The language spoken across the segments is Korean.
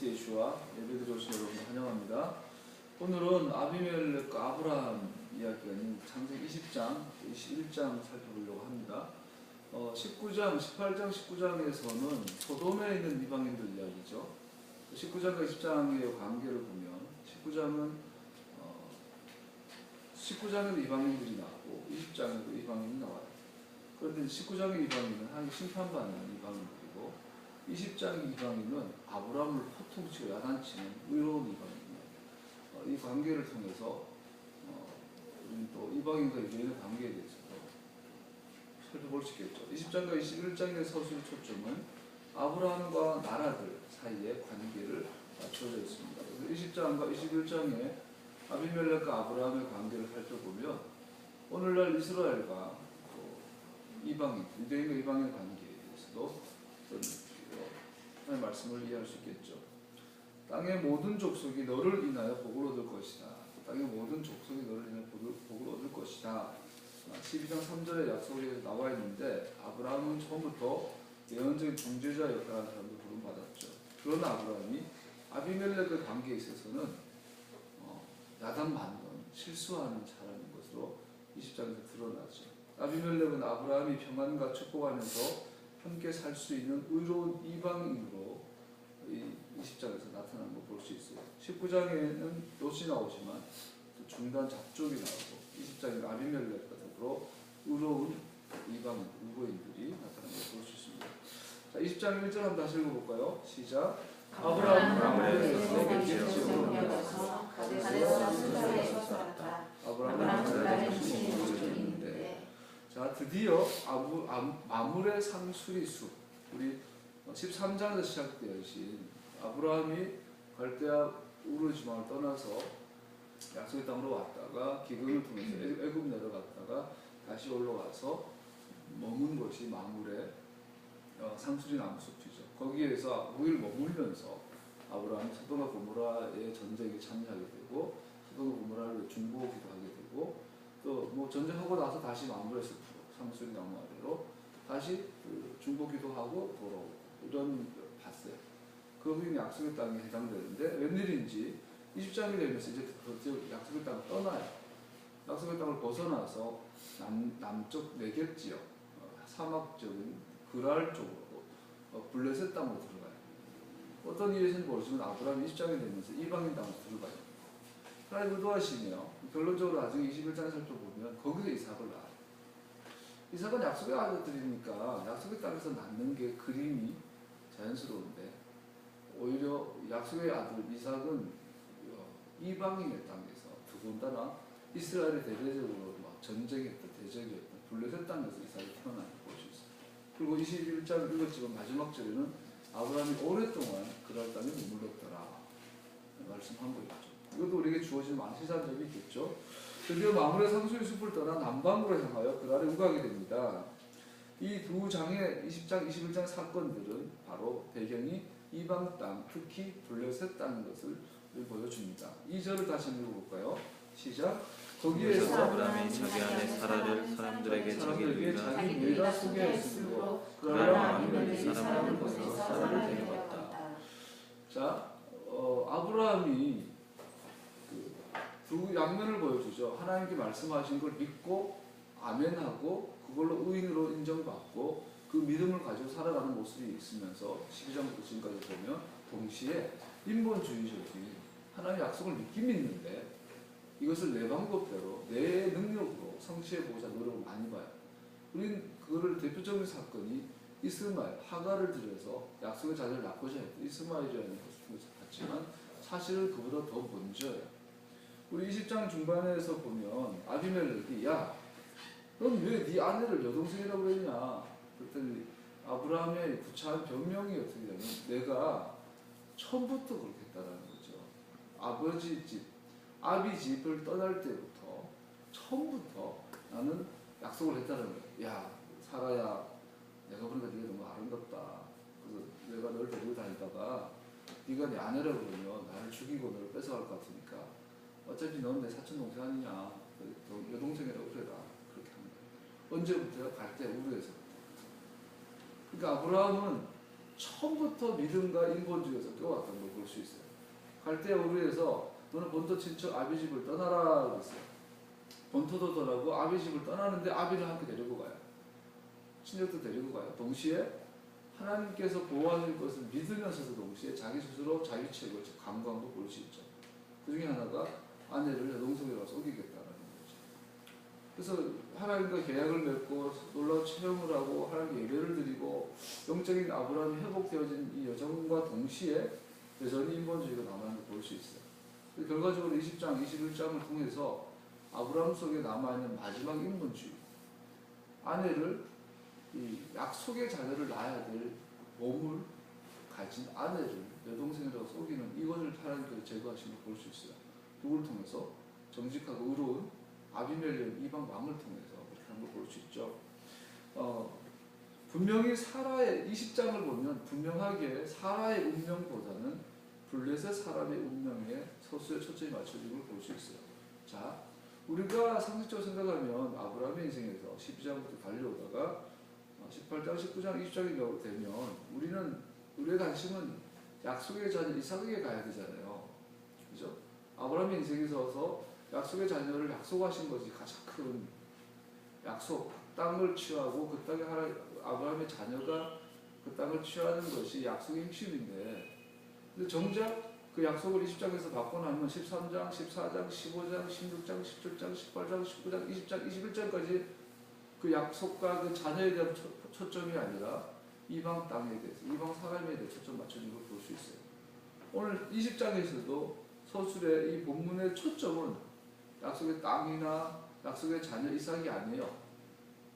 STH와 예배드려 오신 여러분 환영합니다. 오늘은 아비멜렉과 아브라함 이야기가 있는 창세기 20장, 21장 살펴보려고 합니다. 19장, 18장, 19장에서는 소돔에 있는 이방인들 이야기죠. 19장과 20장의 관계를 보면 19장에도 이방인들이 나오고 20장에도 이방인이 나와요. 그런데 19장의 이방인은 하나님 심판받는 이방인들이고 20장의 이방인은 아브라함을 호통치고 야단치는 의로운 이방인입니다. 이 관계를 통해서 우리는 또 이방인과 유대인의 관계에 대해서도 살펴볼 수 있겠죠. 20장과 21장의 서술의 초점은 아브라함과 나라들 사이의 관계를 맞춰져 있습니다. 그래서 20장과 21장에 아비멜렉과 아브라함의 관계를 살펴보면 오늘날 이스라엘과 이방인, 유대인과 이방인의 관계에 대해서도 하나님의 말씀을 이해할 수 있겠죠. 땅의 모든 족속이 너를 인하여 복을 얻을 것이다. 땅의 모든 족속이 너를 인하여 복을 얻을 것이다. 12장 3절의 약속에 나와 있는데 아브라함은 처음부터 예언적인 중재자 역할을 하는 사람으로 부름받았죠. 그런 아브라함이 아비멜렉의 관계에 있어서는 야단맞는 실수하는 사람인 것으로 20장에서 드러나죠. 아비멜렉은 아브라함이 평안과 축복 안에서 함께 살 수 있는 의로운 이방인으로 이 20장에서 나타나는 걸 볼 수 있어요. 19장에는 롯이 나오지만 또 중단 잡족이 나오고 20장에는 아비멜렉과 더불어 의로운 이방인, 의로인들이 나타나는 걸 볼 수 있습니다. 자, 20장 1절 한번 다시 읽어볼까요? 시작. 아브라함은 아비멜렉에게 지어서 가데스와 수사에 살았다. 아브라함은 가데스인데 자, 드디어 마물의 상수리수, 우리 13장에서 시작되어진 아브라함이 갈대아 우르 지방을 떠나서 약속의 땅으로 왔다가 기근을 통해서 애굽 내려갔다가 다시 올라가서 머문 곳이 마물의 상수리 나무숲이죠. 거기에서 5일 머물면서 아브라함이 소돔과 고모라의 전쟁에 참여하게 되고 소돔과 고모라를 중보하기도 하게 되고 또 뭐 전쟁하고 나서 다시 마물의 숲으로 상수리 나무 아래로 다시 중보기도 하고 돌아오고 이런 봤어요. 그분이 약속의 땅에 해당되는데 웬일인지 20장이 되면서 이제 그 약속의 땅을 떠나요. 약속의 땅을 벗어나서 남쪽 네겝 지역, 사막적인 그랄 쪽으로 블레셋 땅으로 들어가요. 어떤 이유에서는 모르지만 아브라함이 20장이 되면서 이방인 땅으로 들어가요. 하나님 의도하시며 결론적으로 나중에 21장에 살펴보면 거기서 이삭을 낳아요. 이삭은 약속의 아들이니까 약속의 땅에서 낳는 게 그림이 자연스러운데 오히려 약속의 아들 이삭은 이방인의 땅에서 더군다나 이스라엘이 대대적으로 막 전쟁했던 대적이었던 블레셋 땅에서 이삭이 태어나는 것이 있어요. 그리고 21장 읽었지만 마지막 절에는 아브라함이 오랫동안 그랄 땅에 머물렀더라 말씀한 거였죠. 이것도 우리에게 주어진 많은 점이 있겠죠. 드디어 마물의 상수리 숲을 떠나 남방으로 향하여 그랄에 우가게 됩니다. 이 두 장의 20장, 21장 사건들은 바로 배경이 이방 땅, 특히 블레셋 땅인 것을 보여줍니다. 2절을 다시 읽어볼까요? 시작. 거기에서 아브라함이 자기 아내 사라를 사람들에게 자기 누이라 소개했으므로 그랄과 아비멜렉이 사람을 보내서 사라를 데려갔다. 자, 아브라함이 두 양면을 보여주죠. 하나님께 말씀하신 걸 믿고 아멘하고 그걸로 의인으로 인정받고 그 믿음을 가지고 살아가는 모습이 있으면서 12장부터 지금까지 보면 동시에 인본주의적인 하나님의 약속을 믿긴 믿는데 이것을 내 방법대로 내 능력으로 성취해보자 노력을 많이 봐요. 우리는 그거를 대표적인 사건이 이스마엘, 하갈을 들여서 약속의 자녀를 낳고자 했던 이스마엘이라는 것을 봤지만 사실은 그보다 더 먼저예요. 우리 20장 중반에서 보면 아비멜렉이 야, 넌 왜 네 아내를 여동생이라고 그랬냐? 그랬더니 아브라함의 구차한 변명이 어떻게 되냐면 내가 처음부터 그렇게 했다라는 거죠. 아버지 집, 아비 집을 떠날 때부터 처음부터 나는 약속을 했다는 거예요. 야, 사라야, 내가 보니까 네가 너무 아름답다. 그래서 내가 널 데리고 다니다가 네가 내 아내라고 그러면 나를 죽이고 너를 뺏어갈 것 같으니까 어차피 넌 내 사촌 동생 아니냐, 여동생이라고 그래라. 그렇게 합니다. 언제부터요? 갈대 우르에서부터. 그러니까 아브라함은 처음부터 믿음과 인본주의에서 껴왔던 걸 볼 수 있어요. 갈대아 우르에서 너는 본토 친척 아비 집을 떠나라 그랬어요. 본토도 떠나고 아비 집을 떠나는데 아비를 함께 데리고 가요. 친척도 데리고 가요. 동시에 하나님께서 보호하실 것을 믿으면서도 동시에 자기 스스로 자유체고 강구함도 볼 수 있죠. 그 중에 하나가 아내를 여동생이라고 속이겠다는 거죠. 그래서 하나님과 계약을 맺고 놀라운 체험을 하고 하나님께 예배를 드리고 영적인 아브라함이 회복되어진 이 여정과 동시에 여전히 인본주의가 남아있는 걸 볼 수 있어요. 결과적으로 20장, 21장을 통해서 아브라함 속에 남아있는 마지막 인본주의, 아내를 이 약속의 자녀를 낳아야 될 몸을 가진 아내를 여동생이라고 속이는 이것을 하나님께서 제거하신 걸 볼 수 있어요. 누굴 통해서? 정직하고 의로운 아비멜렉 이방 왕을 통해서 그렇게 하는 걸 볼 수 있죠. 분명히 사라의 20장을 보면 분명하게 사라의 운명보다는 블레셋 사람의 운명에 서수에 초점이 맞춰진 걸 볼 수 있어요. 자, 우리가 상식적으로 생각하면 아브라함의 인생에서 12장부터 달려오다가 18장, 19장, 20장이 되면 우리의 관심은 약속의 자녀 이삭에게 가야 되잖아요. 그죠? 아브라함의 인생에 있어서 약속의 자녀를 약속하신 것이 가장 큰 약속, 땅을 취하고 그 땅에 아브라함의 자녀가 그 땅을 취하는 것이 약속의 핵심인데, 근데 정작 그 약속을 20장에서 받고 나면 13장, 14장, 15장, 16장, 17장, 18장, 19장, 20장, 21장까지 그 약속과 그 자녀에 대한 초점이 아니라 이방 땅에 대해서, 이방 사람에 대해 초점 맞춰진 걸 볼 수 있어요. 오늘 20장에서도 서술의 이 본문의 초점은 약속의 땅이나 약속의 자녀 이삭이 아니에요.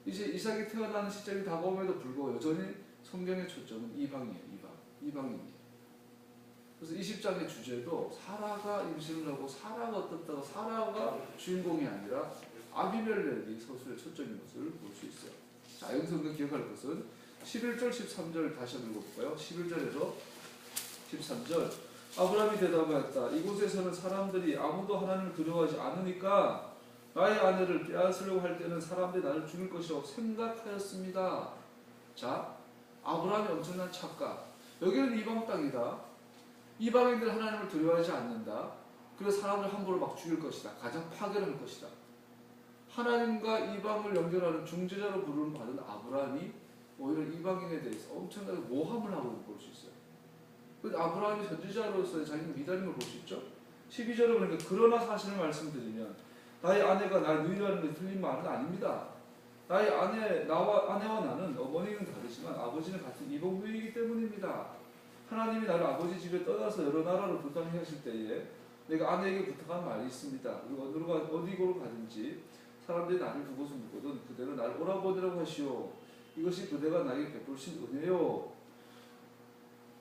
이제 이삭이 태어나는 시점이 다가옴에도 불구하고 여전히 성경의 초점은 이방이에요. 이방인이에요. 그래서 20장의 주제도 사라가 임신을 하고 사라가 어떻다고 사라가 주인공이 아니라 아비멜렉이 서술의 초점인 것을 볼 수 있어요. 자, 여기서 우리가 기억할 것은 11절, 13절 다시 한번 읽어볼까요? 11절에서 13절. 아브라함이 대답하였다. 이곳에서는 사람들이 아무도 하나님을 두려워하지 않으니까 나의 아내를 빼앗으려고 할 때는 사람들이 나를 죽일 것이라고 생각하였습니다. 자, 아브라함이 엄청난 착각. 여기는 이방 땅이다. 이방인들 하나님을 두려워하지 않는다. 그래서 사람을 함부로 막 죽일 것이다. 가장 파괴를 할 것이다. 하나님과 이방을 연결하는 중재자로 부르는 받은 아브라함이 오히려 이방인에 대해서 엄청나게 모함을 하고 볼 수 있어요. 그런데 아브라함이 선지자로서의 자기는 미달임을 볼 수 있죠. 12절에 보니까 그러나 사실을 말씀드리면 나의 아내가 날 누이라는 것이 틀린 말은 아닙니다. 나의 아내와 나는 어머니는 다르지만 아버지는 같은 이복 누이이기 때문입니다. 하나님이 나를 아버지 집에 떠나서 여러 나라로 도당케 하실 때에 내가 아내에게 부탁한 말이 있습니다. 그리고 어디로 가든지 사람들이 나를 두고서 묻거든 그대로 나를 오라버니라고 하시오. 이것이 그대가 나에게 베풀신 은혜요.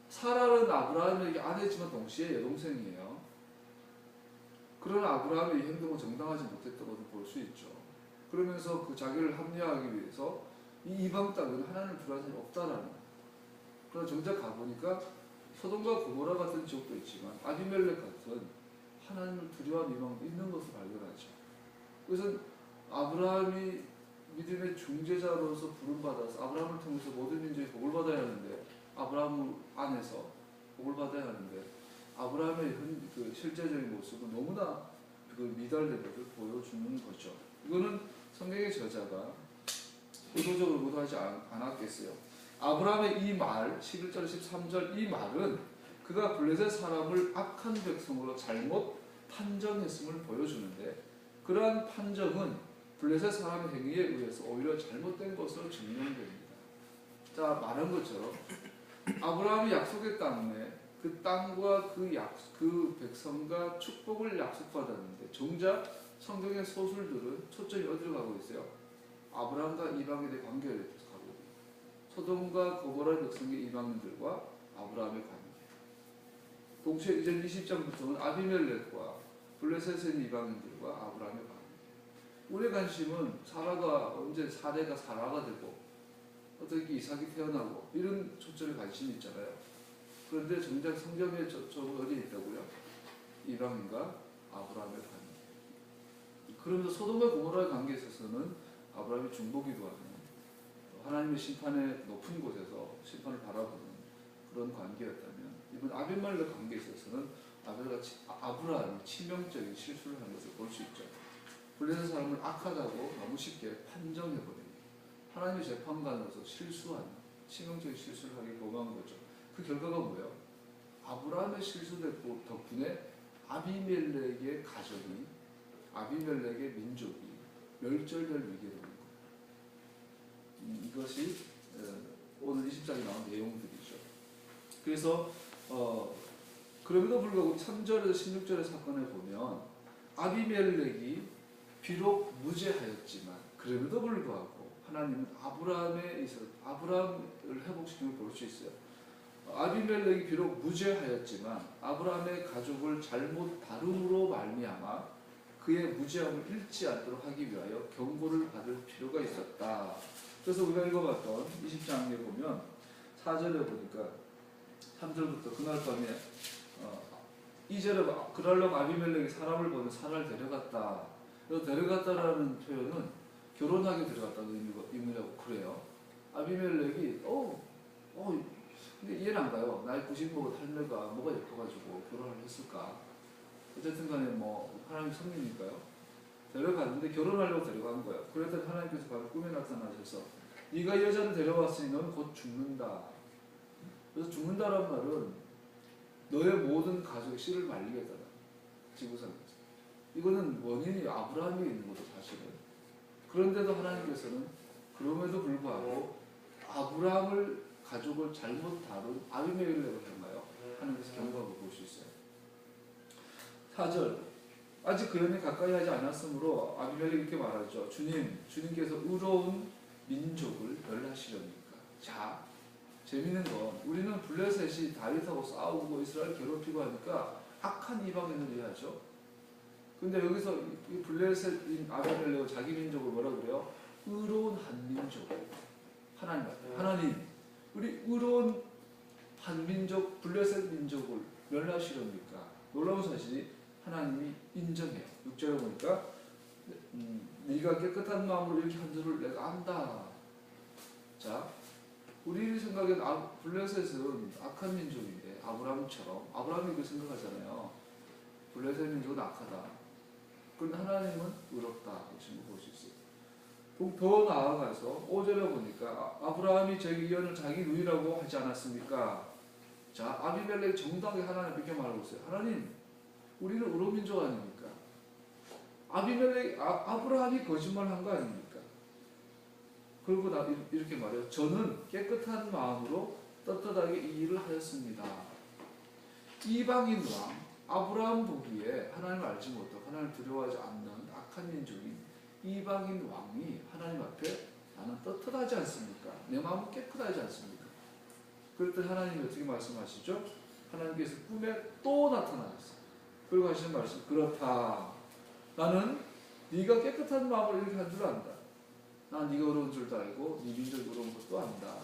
사라는 아브라함에게 아내지만 동시에 여동생이에요. 그러나 아브라함의 이 행동은 정당하지 못했던 것을 볼 수 있죠. 그러면서 그 자기를 합리화하기 위해서 이 이방 땅에는 하나님을 두려워하는 사람이 없다라는. 그러나 정작 가보니까 소돔과 고모라 같은 지역도 있지만 아비멜렉 같은 하나님을 두려워하는 이방도 있는 것을 발견하죠. 그래서 아브라함이 믿음의 중재자로서 부름받아서 아브라함을 통해서 모든 민족이 복을 받아야 하는데 아브라함 안에서 복을 받아야 하는데 아브라함의 그 실제적인 모습은 너무나 그 미달된 것을 보여주는 거죠. 이거는 성경의 저자가 의도적으로 의도하지 않았겠어요. 아브라함의 이 말, 11절, 13절 이 말은 그가 블레셋 사람을 악한 백성으로 잘못 판정했음을 보여주는데 그러한 판정은 블레셋 사람의 행위에 의해서 오히려 잘못된 것으로 증명됩니다. 자, 말한 것처럼 아브라함이 약속의 땅에 그 땅과 그 백성과 축복을 약속받았는데 정작 성경의 소술들은 초점이 어디로 가고 있어요? 아브라함과 이방인의 관계에 대해서 가고 있고 소돔과 고모라 백성의 이방인들과 아브라함의 관계. 동시에 이제 20장부터는 아비멜렉과 블레셋의 이방인들과 아브라함의 관계. 우리의 관심은 사라가 언제 사례가 사라가 되고 어떻게 이삭이 태어나고 이런 초점에 관심이 있잖아요. 그런데 정작 성경의 초점은 어디에 있다고요? 이방인과 아브라함의 관계. 그러면서 소돔과 고모라의 관계에 있어서는 아브라함이 중보기도하는 하나님의 심판의 높은 곳에서 심판을 바라보는 어떤 관계였다면 이번 아비멜렉 관계에 있어서는 아브라함이 치명적인 실수를 한 것을 볼 수 있죠. 블레셋 사람을 악하다고 너무 쉽게 판정해버리는 하나님의 재판관으로서 실수한 치명적인 실수를 하기 범한 거죠. 그 결과가 뭐예요? 아브라함의 실수 덕분에 아비멜렉의 가족이 아비멜렉의 민족이 멸절될 위기에 오는 거예요. 이것이 오늘 20장에 나온 내용들이죠. 그래서 그럼에도 불구하고 3절에서 16절의 사건을 보면 아비멜렉이 비록 무죄하였지만 그럼에도 불구하고 하나님은 아브라함을 회복시키는 걸 볼 수 있어요. 아비멜렉이 비록 무죄하였지만 아브라함의 가족을 잘못 다름으로 말미암아 그의 무죄함을 잃지 않도록 하기 위하여 경고를 받을 필요가 있었다. 그래서 우리가 읽어봤던 20장에 보면 4절에 보니까 3절부터 그날 밤에 2절에 그날로 아비멜렉이 사람을 보내 사라를 데려갔다. 그래서 데려갔다라는 표현은 결혼하게 데려갔다는 의미라고 그래요. 아비멜렉이 근데 이해는 안 가요. 나이 90 먹은 할매가 뭐가 예뻐가지고 결혼을 했을까? 어쨌든 간에 뭐 하나님 성민이니까요. 데려갔는데 결혼하려고 데려간 거예요. 그랬더니 하나님께서 바로 꿈에 나타나셔서 네가 이 여자를 데려왔으니 너는 곧 죽는다. 그래서 죽는다란 말은 너의 모든 가족의 씨를 말리겠다. 지구상에서. 이거는 원인이 아브라함이 있는 거죠, 사실은. 그런데도 하나님께서는 그럼에도 불구하고 아브라함을 가족을 잘못 다룬 아비멜렉을 향하여 하나님께서 경고하고 볼 수 있어요. 4절 아직 그 연에 가까이 하지 않았으므로 아비멜렉이 이렇게 말하죠. 주님께서 의로운 민족을 멸하시렵니까? 자, 재밌는 건 우리는 블레셋이 다윗하고 싸우고 이스라엘 괴롭히고 하니까 악한 이방인을 이해하죠. 근데 여기서 이 블레셋인 아비멜렉은 자기 민족을 뭐라 그래요? 의로운 한민족. 하나님, 우리 의로운 한민족 블레셋 민족을 멸하시렵니까? 놀라운 사실이 하나님이 인정해요. 6절에 보니까 네가 깨끗한 마음으로 이렇게 한 줄을 내가 안다. 자, 우리 생각엔 블레셋은 악한 민족인데 아브라함처럼 아브라함이 그렇게 생각하잖아요. 블레셋 민족은 악하다. 그런데 하나님은 의롭다. 보시는 거 볼 수 있어요. 더 나아가서 5절에 보니까 아브라함이 저희 이언을 자기 누이라고 하지 않았습니까? 자, 아비멜렉 정당하게 하나님 이렇게 말하고 있어요. 하나님, 우리는 의로운 민족 아닙니까? 아브라함이 거짓말한 거 아닙니까? 그리고 이렇게 말해요. 저는 깨끗한 마음으로 떳떳하게 이 일을 하였습니다. 이방인 왕 아브라함 보기에 하나님을 알지 못하고 하나님을 두려워하지 않는 악한 민족인 이방인 왕이 하나님 앞에 나는 떳떳하지 않습니까? 내 마음은 깨끗하지 않습니까? 그랬더니 하나님이 어떻게 말씀하시죠? 하나님께서 꿈에 또 나타나셨어요. 그리고 하시는 말씀, 그렇다. 나는 네가 깨끗한 마음을 이렇게 한 줄 안다. 난 네가 의로운 줄도 알고 네 민족이 의로운 것도 안다.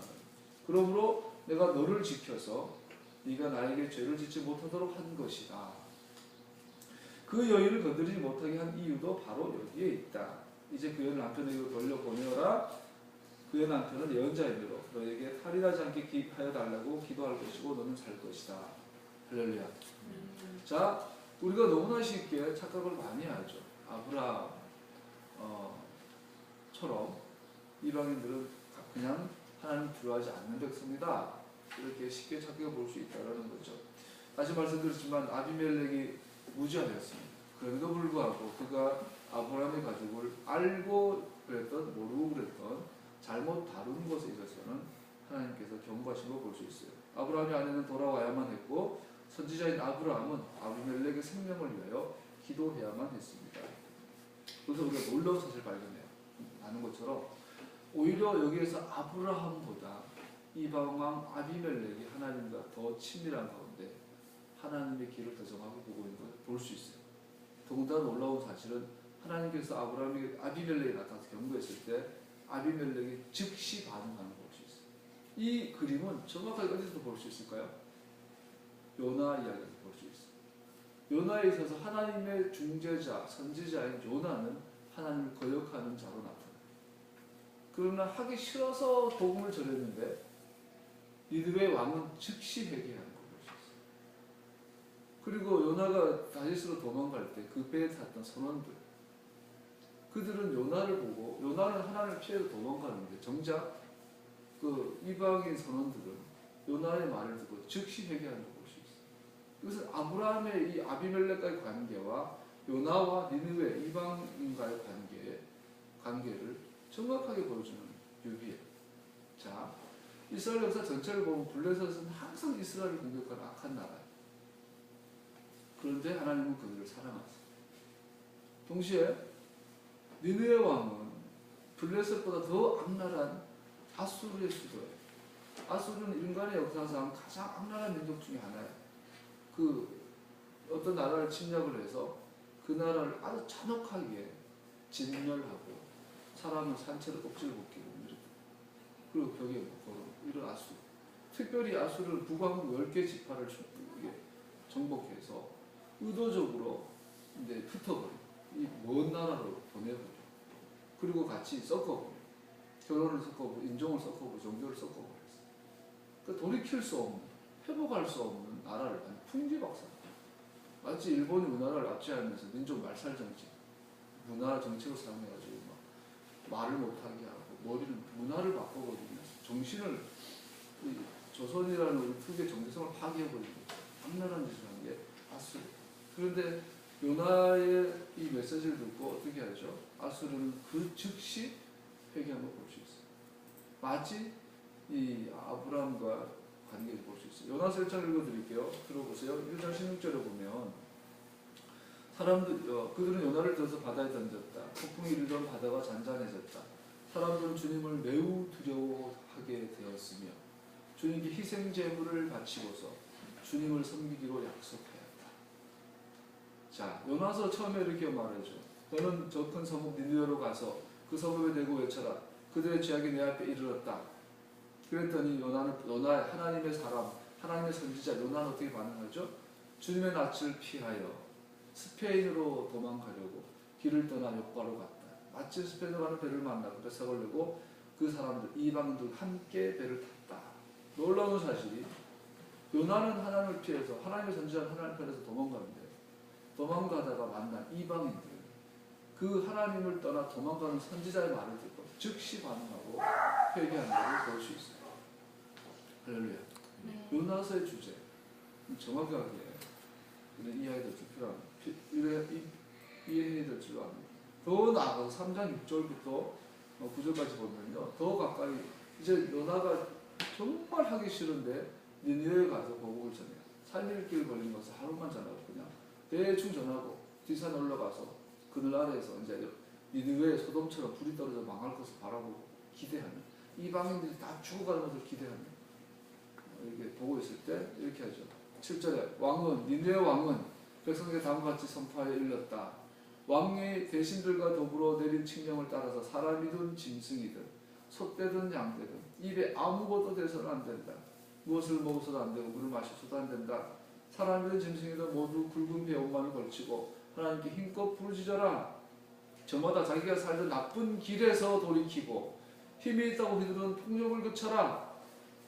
그러므로 내가 너를 지켜서 네가 나에게 죄를 짓지 못하도록 한 것이다. 그 여인을 건드리지 못하게 한 이유도 바로 여기에 있다. 이제 그 여인 남편에게 돌려보내어라. 그의 남편은 예언자이므로 너에게 탈이 나지 않게 하여 달라고 기도할 것이고 너는 살 것이다. 할렐루야. 자, 우리가 너무나 쉽게 착각을 많이 하죠. 아브라함처럼 이방인들은 그냥 하나님 두려워하지 않는 백성이다. 이렇게 쉽게 착각해 볼 수 있다는 거죠. 다시 말씀드렸지만 아비멜렉이 무죄하였습니다. 그럼에도 불구하고 그가 아브라함의 가족을 알고 그랬던 모르고 그랬던 잘못 다룬 것에 있어서는 하나님께서 경고하신 걸 볼 수 있어요. 아브라함이 아내는 돌아와야만 했고 선지자인 아브라함은 아비멜렉의 생명을 위하여 기도해야만 했습니다. 그래서 우리가 놀라운 사실을 발견해요. 아는 것처럼 오히려 여기에서 아브라함보다 이방왕 아비멜렉이 하나님과 더 친밀한 가운데 하나님의 길을 더 정하고 보고 있는 것을 볼 수 있어요. 더군다나 놀라운 사실은 하나님께서 아비멜렉이 나타나서 경고했을 때 아비멜렉이 즉시 반응하는 걸 볼 수 있어요. 이 그림은 정확하게 어디서 볼 수 있을까요? 요나 이야기에서 볼 수 있어요. 요나에 있어서 하나님의 중재자, 선지자인 요나는 하나님을 거역하는 자로 나타나요. 그러나 하기 싫어서 복음을 전했는데 니느웨 왕은 즉시 회개하는 걸 볼 수 있어요. 그리고 요나가 다윗으로 도망갈 때 그 배에 탔던 선원들, 그들은 요나를 보고, 요나는 하나님을 피해서 도망가는데 정작 그 이방인 선원들은 요나의 말을 듣고 즉시 회개하는 걸 볼 수 있어요. 이것은 아브라함의 이 아비멜렉과의 관계와 요나와 니느웨 이방인과의 관계를 정확하게 보여주는 묘비예요. 자, 이스라엘 역사 전체를 보면 블레셋은 항상 이스라엘을 공격하는 악한 나라예요. 그런데 하나님은 그들을 사랑하세요. 동시에 니느웨 왕은 블레셋보다 더 악랄한 아수르의 수도예요. 아수르는 인간의 역사상 가장 악랄한 민족 중에 하나예요. 그 어떤 나라를 침략을 해서 그 나라를 아주 잔혹하게 진멸하고 사람을 산채로 억지로 벗기고 그리고 벽에 묶어놓은 이런 아수르. 특별히 아수르는 북왕국 10개 지파를 정복해서 의도적으로 이제 흩어버려. 이 먼 나라로 보내버려. 그리고 같이 섞어버려. 결혼을 섞어버려, 인종을 섞어버려, 종교를 섞어버렸어. 그러니까 돌이킬 수 없는, 회복할 수 없는 나라를 풍지박산. 마치 일본이 우리나라를 압제하면서 민족 말살 정책, 문화 정책을 사용해가지고 막 말을 못하게 하고 머리를 문화를 바꿔버리면서 정신을 조선이라는 우리 특유의 정체성을 파괴해버리고 악랄한 짓을 한 게 아수르. 그런데 요나의 이 메시지를 듣고 어떻게 하죠? 아수르는 그 즉시 회개한 걸 볼 수 있어요. 마치 이 아브라함과 관계를 볼 수 있어요. 요나서 1장 읽어드릴게요. 들어보세요. 1장 16절에 보면 사람들 그들은 요나를 들어서 바다에 던졌다. 폭풍이 일던 바다가 잔잔해졌다. 사람들은 주님을 매우 두려워하게 되었으며 주님께 희생 제물을 바치고서 주님을 섬기기로 약속하였다. 자, 요나서 처음에 이렇게 말하죠. 너는 저 큰 성읍 니느웨로 가서 그 성읍에 대고 외쳐라. 그들의 죄악이 내 앞에 이르렀다. 그랬더니 요나 하나님의 사람, 하나님의 선지자 요나는 어떻게 반응하죠? 주님의 낯을 피하여 스페인으로 도망가려고 길을 떠나 요바로 갔다. 마침 스페인으로 가는 배를 만나고 배석을 내고 그 사람들 이방인들 함께 배를 탔다. 놀라운 사실이 요나는 하나님을 피해서 하나님의 선지자 하나님 편에서 도망가는데 도망가다가 만난 이방인들 그 하나님을 떠나 도망가는 선지자의 말을 듣고 즉시 반응하고 회개하는 것을 볼 수 있어요. 할렐루야. 네. 요나서의 주제 정확하게 이해해야 될 필요한 이해해야 될 줄로 압니다. 더 나아가서 3장 6절부터 9절까지 보면요, 더 가까이 이제 요나가 정말 하기 싫은데 니느웨에 가서 보복을 전해요. 3일 걸린 것을 하루만 전하고 그냥 대충 전하고 뒷산 올라가서 그늘 아래에서 이제 니느웨 소돔처럼 불이 떨어져 망할 것을 바라보고 기대하는 이방인들이 다 죽어가는 것을 기대하는 이렇게 보고 있을 때 이렇게 하죠. 7절에 왕은 니느웨 왕은 백성에게 다음과 같이 선포하여 일렀다. 왕의 대신들과 더불어 내린 칙령을 따라서 사람이든 짐승이든 소떼든 양떼든 입에 아무것도 대서는 안 된다. 무엇을 먹어서도 안 되고 물을 마셔서도 안 된다. 사람이든 짐승이든 모두 굵은 배옷만을 걸치고 하나님께 힘껏 부르짖어라. 저마다 자기가 살던 나쁜 길에서 돌이키고 힘이 있다고 그들은 폭력을 그쳐라.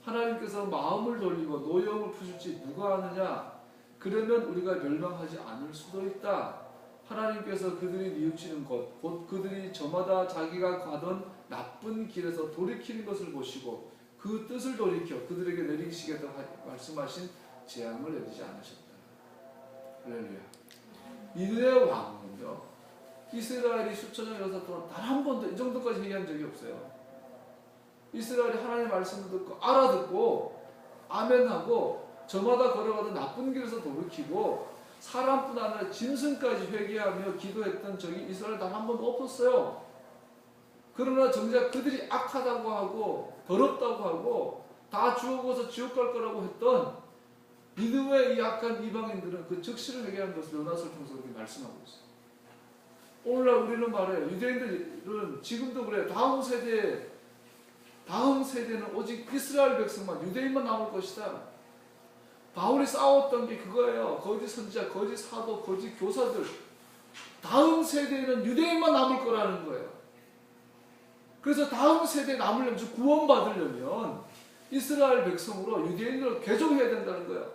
하나님께서 마음을 돌리고 노여움을 푸실지 누가 아느냐. 그러면 우리가 멸망하지 않을 수도 있다. 하나님께서 그들이 뉘우치는 것, 곧 그들이 저마다 자기가 가던 나쁜 길에서 돌이키는 것을 보시고 그 뜻을 돌이켜 그들에게 내리시겠다고 말씀하신 재앙을 내리지 않으셨다. 할렐루야. 니느웨 왕은요, 이스라엘이 수천 년 역사 동안 단 한 번도 이 정도까지 회개한 적이 없어요. 이스라엘이 하나님의 말씀을 듣고 알아듣고 아멘하고 저마다 걸어가던 나쁜 길에서 돌이키고 사람뿐 아니라 짐승까지 회개하며 기도했던 적이 이스라엘 단 한 번도 없었어요. 그러나 정작 그들이 악하다고 하고 더럽다고 하고 다 죽어서 지옥 갈 거라고 했던 니느웨 이 악한 이방인들은 그 즉시를 회개한 것을 요나서를 통해서 그렇게 말씀하고 있어요. 오늘날 우리는 말해요. 유대인들은 지금도 그래요. 다음 세대는 오직 이스라엘 백성만, 유대인만 남을 것이다. 바울이 싸웠던 게 그거예요. 거짓 선지자, 거짓 사도, 거짓 교사들. 다음 세대에는 유대인만 남을 거라는 거예요. 그래서 다음 세대에 남으려면, 구원받으려면 이스라엘 백성으로 유대인으로 개종해야 된다는 거예요.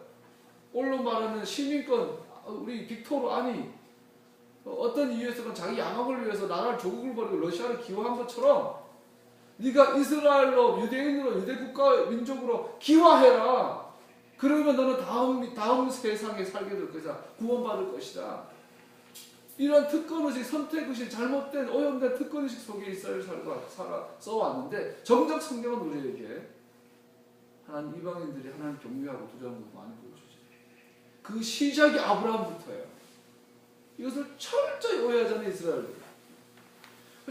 오늘로 말하는 시민권, 우리 빅토르 아니 어떤 이유에서는 자기 양학을 위해서 나라를 조국을 버리고 러시아를 기화한 것처럼 네가 이스라엘로 유대인으로 유대 국가 민족으로 기화해라. 그러면 너는 다음 세상에 살게 될 것이다. 구원받을 것이다. 이런 특권의식, 선택의식, 잘못된 오염된 특권의식 속에 이스라엘 써왔는데 정작 성경은 우리에게 하나님 이방인들이 하나님 경외하고 두려워하는 걸 많이 보여주죠. 그 시작이 아브라함부터예요. 이것을 철저히 오해하잖아요, 이스라엘들.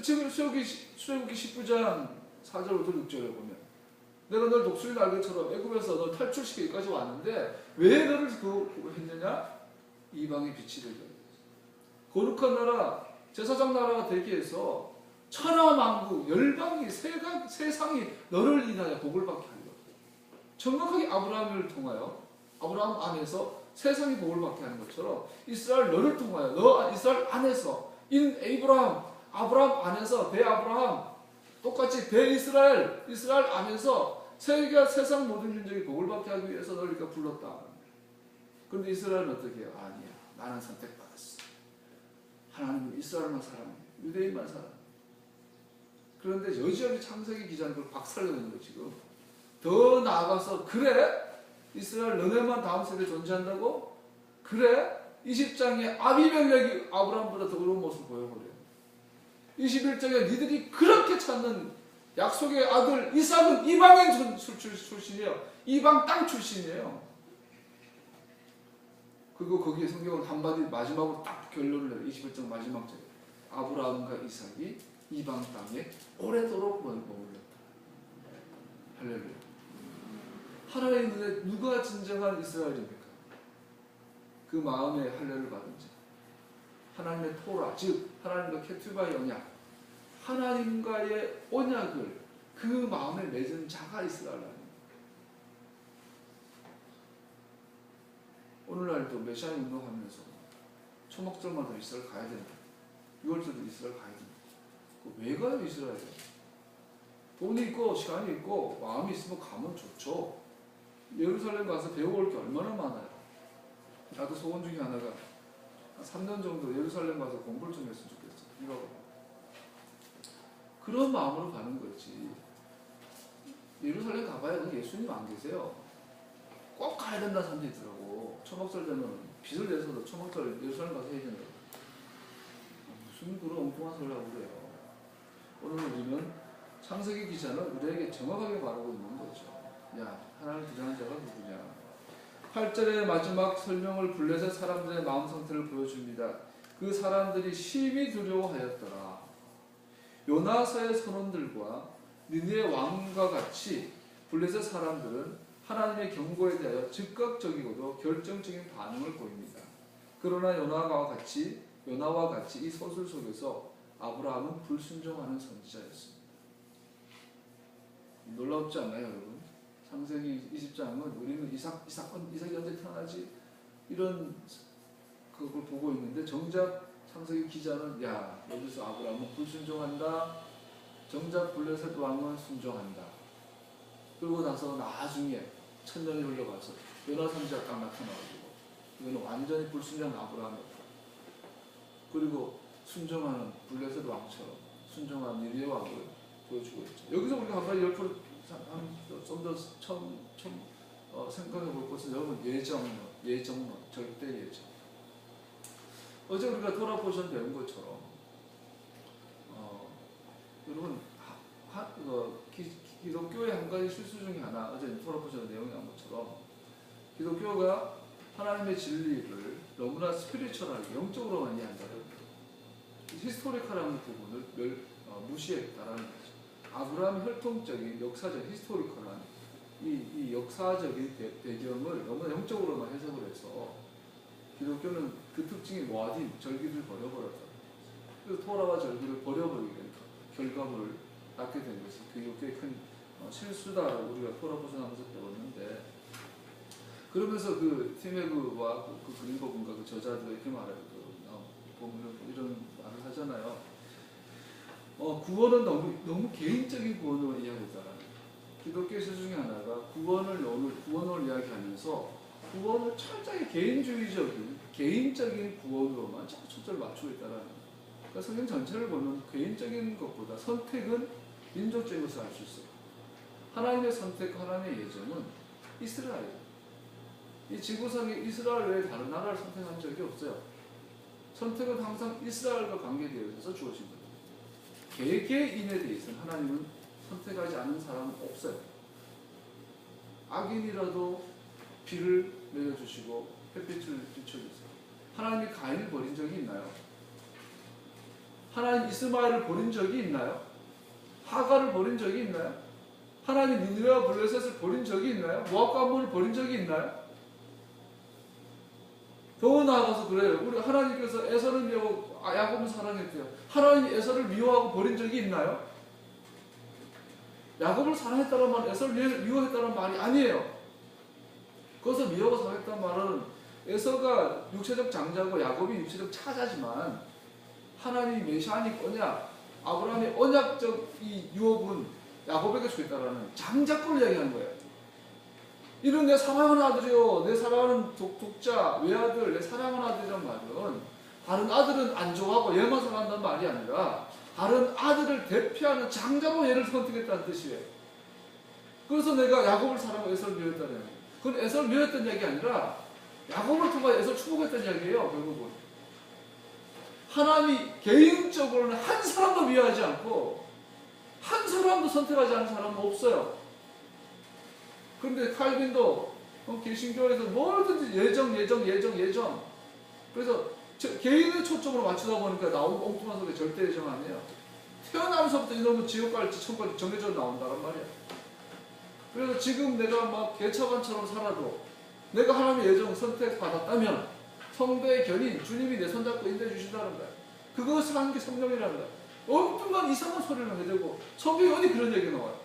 지금 출애굽기 19장 4절 5절 6절에 보면 내가 널 독수리 날개처럼 애굽에서 널 탈출시키기까지 왔는데 왜 너를 그거 했느냐? 이방의 빛이 되기 위해서. 거룩한 나라, 제사장 나라가 되기 위해서 천하만국, 열방이, 세상이 너를 인하여 복을 받게 하려고. 정확하게 아브라함을 통하여 아브라함 안에서 세상이 복을 받게 하는 것처럼 이스라엘 너를 통하여 너 이스라엘 안에서 아브라함 안에서 대아브라함 똑같이 대이스라엘 안에서 세상 모든 민족이 복을 받게 하기 위해서 너를 이렇게 불렀다. 그런데 이스라엘은 어떻게 해요? 아니야. 나는 선택받았어. 하나님은 이스라엘만 사랑해. 유대인만 사랑해. 그런데 여지없이 창세기 기자는 그걸 박살내는 거예요, 지금. 더 나아가서 그래? 이스라엘 너네만 다음 세대에 존재한다고? 그래? 20장에 아비멜렉이 아브라함보다 더 어려운 모습을 보여버려요. 21장에 니들이 그렇게 찾는 약속의 아들 이삭은 이방인 출신이에요. 이방 땅 출신이에요. 그리고 거기에 성경은 한마디 마지막으로 딱 결론을 내요. 21장 마지막 절에 아브라함과 이삭이 이방 땅에 오래도록 머물렀다. 할렐루야. 하나님의 눈에 누가 진정한 이스라엘입니까? 그 마음에 할례를 받은 자, 하나님의 토라, 즉 하나님과 케투바의 언약, 하나님과의 언약을 그 마음에 맺은 자가 이스라엘 아닙니까? 오늘날도 메시아 운동하면서 초막절마다 이스라엘 가야 된다. 6월절도 이스라엘 가야 된다. 왜 가요 이스라엘에? 돈이 있고 시간이 있고 마음이 있으면 가면 좋죠. 예루살렘 가서 배워올 게 얼마나 많아요. 나도 소원 중에 하나가 한 3년 정도 예루살렘 가서 공부를 좀 했으면 좋겠어. 이거 그런 마음으로 가는 거지. 예루살렘 가봐야 예수님 안 계세요. 꼭 가야 된다는 사람도 있더라고. 초막절 되면 빚을 내서도 초막절 예루살렘 가서 해야 된다고. 무슨 그런 엉뚱한 소리를 하고 그래요. 오늘 우리는 창세기 기자는 우리에게 정확하게 말하고 있는 거죠. 야, 하나님을 두려워하는 자가 누구냐. 8절의 마지막 설명을 블레셋 사람들의 마음 상태를 보여줍니다. 그 사람들이 심히 두려워하였더라. 요나서의 선원들과 니느웨 왕과 같이 블레셋 사람들은 하나님의 경고에 대하여 즉각적이고도 결정적인 반응을 보입니다. 그러나 요나와 같이 이 서술 속에서 아브라함은 불순종하는 선지자였습니다. 놀랍지 않나요, 여러분? 창세기 20장은 우리는 이삭이 언제 태어나지? 이런 그걸 보고 있는데 정작 창세기 기자는 야, 여기서 아브라함은 불순종한다. 정작 블레셋 왕은 순종한다. 그리고 나서 나중에 천년이 흘러가서 요나 선지자가 딱 나타나가지고 이거는 완전히 불순종한 아브라함이었다. 그리고 순종하는 블레셋 왕처럼 순종한 니느웨 왕을 보여주고 있죠. 여기서 우리가 한 가지 옆으로 좀 더 처음 생각해 볼 것은 여러분 예정론, 절대 예정. 어제 우리가 토라 포션 배운 것처럼 여러분 기독교의 한 가지 실수 중에 하나, 어제 토라 포션 내용이 나온 것처럼 기독교가 하나님의 진리를 너무나 스피리추얼하게 영적으로만 이해한다는 히스토리컬한 부분을 무시했다라는 거죠. 아브라함의 혈통적인 역사적 히스토리컬한 이 역사적인 배경을 너무나 영적으로만 해석을 해서 기독교는 그 특징이 모아딘 절기를 버려버렸다. 그래서 토라와 절기를 버려버리게 된 결과물을 낳게 된 것이 기독교의 큰 실수다라고 우리가 토라 포션하면서 배웠는데, 그러면서 그 티메그와 그 그린버그인가 그 저자도 이렇게 말해요. 보면 이런 말을 하잖아요. 구원은 너무 개인적인 구원으로 이해하고 있다. 기독교 세 중에 하나가 오늘 구원을 이야기하면서 구원을 철저히 개인주의적인 개인적인 구원으로만 자꾸 초점을 맞추고 있다는 거예요. 그러니까 성경 전체를 보면 개인적인 것보다 선택은 민족적인 것을 알 수 있어요. 하나님의 선택, 하나님의 예정은 이스라엘. 이 지구상에 이스라엘 외에 다른 나라를 선택한 적이 없어요. 선택은 항상 이스라엘과 관계되어 있어서 주어진 거예요. 개개인에 대해서는 하나님은 선택하지 않은 사람은 없어요. 악인이라도 비를 내려주시고 햇빛을 비춰주세요. 하나님이 가인을 버린 적이 있나요? 하나님 이스마엘을 버린 적이 있나요? 하가를 버린 적이 있나요? 하나님 니느웨와 블레셋을 버린 적이 있나요? 모압과 암몬을 버린 적이 있나요? 더 나아가서 그래요. 우리 하나님께서 에서를 미워하고 야곱을 사랑했대요. 하나님이 에서를 미워하고 버린 적이 있나요? 야곱을 사랑했다는 말은 에서를 미워했다는 말이 아니에요. 거기서 미워하고 사랑했다는 말은 에서가 육체적 장자고 야곱이 육체적 차자지만 하나님이 메시아닉 언약, 아브라함의 언약적 이 유업은 야곱에게 주겠다라는 장자권을 이야기하는 거예요. 이런 내 사랑하는 아들이요, 내 사랑하는 독자, 외아들, 내 사랑하는 아들이란 말은 다른 아들은 안 좋아하고 얘만 사랑한다는 말이 아니라 다른 아들을 대표하는 장자로 얘를 선택했다는 뜻이에요. 그래서 내가 야곱을 사랑하고 에서를 미워했다는 얘기예요. 그건 에서를 미워했던 얘기 아니라 야곱을 통해 에서를 축복했던 얘기예요. 결국은 하나님이 개인적으로는 한 사람도 미워하지 않고 한 사람도 선택하지 않은 사람은 없어요. 그런데 칼빈도 개신교에서 뭐든지 예정 그래서 개인의 초점으로 맞추다 보니까 나오는 엉뚱한 소리 절대 예정 아니에요. 태어나면서부터 이놈은 지옥 갈지 천국 갈지 정해져 나온다란 말이야. 그래서 지금 내가 막 개차반처럼 살아도 내가 하나님의 예정 선택받았다면 성도의 견인 주님이 내 손잡고 인도해 주신다는 거야. 그것을 하는 게 성령이라는 거야. 엉뚱한 이상한 소리를 해대고 성경에 어디 그런 얘기 나와요.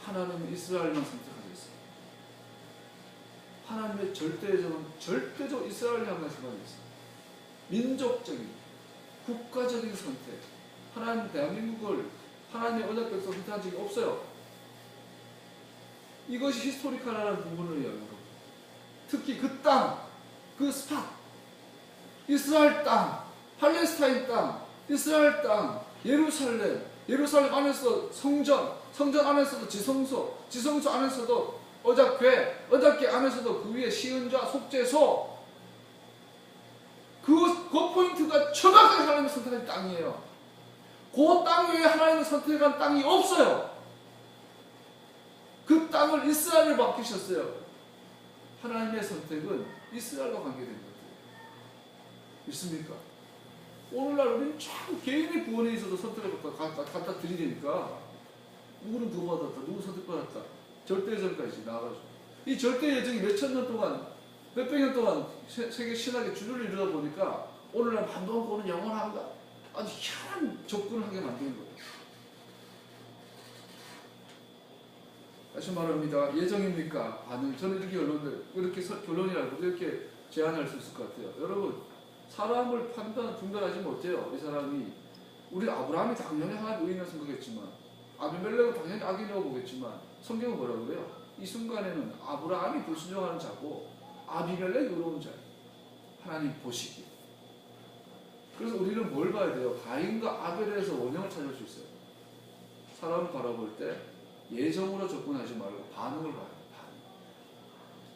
하나님은 이스라엘만 선택하셨어요. 하나님의 절대적으로 이스라엘 향해서만 있어요. 민족적인, 국가적인 선택. 하나님 대한민국을 하나님의 언약 백성 선택한 적이 없어요. 이것이 히스토리컬이라는 부분을 이야기하는 겁니다. 특히 그 땅, 그 스팟, 이스라엘 땅, 팔레스타인 땅, 이스라엘 땅, 예루살렘 안에서 성전 안에서도 지성소 안에서도 언약궤 안에서도 그 위에 시은좌, 속죄소, 그 포인트가 정확하게 하나님이 선택한 땅이에요. 그 땅 외에 하나님이 선택한 땅이 없어요. 그 땅을 이스라엘을 맡기셨어요. 하나님의 선택은 이스라엘과 관계된 거예요. 믿습니까? 오늘날 우리는 참 개인의 구원에 있어서 선택을 갖다 드리니까 누구는 구원 받았다, 누구 선택받았다, 절대 예정까지 나와가지고 이 절대 예정이 몇천 년 동안, 몇백 년 동안 세계 신학의 주류를 이루다 보니까 오늘날 반동 구원은 영원한가? 아주 희한한 접근을 하게 만드는 거예요. 다시 말합니다. 예정입니까? 반응. 저는 이렇게 결론이라고 이렇게 제안할 수 있을 것 같아요. 여러분, 사람을 분별하지 못해요. 이 사람이 우리 아브라함이 당연히 하나님 의인을 생각했지만 아비멜렉은 당연히 악인이라고 보겠지만 성경은 뭐라고 그래요? 이 순간에는 아브라함이 불순종하는 자고 아비멜렉이 의로운 자예요. 하나님 보시기. 그래서 우리는 뭘 봐야 돼요? 가인과 아벨에서 원형을 찾을 수 있어요. 사람을 바라볼 때 예정으로 접근하지 말고 반응을 봐요.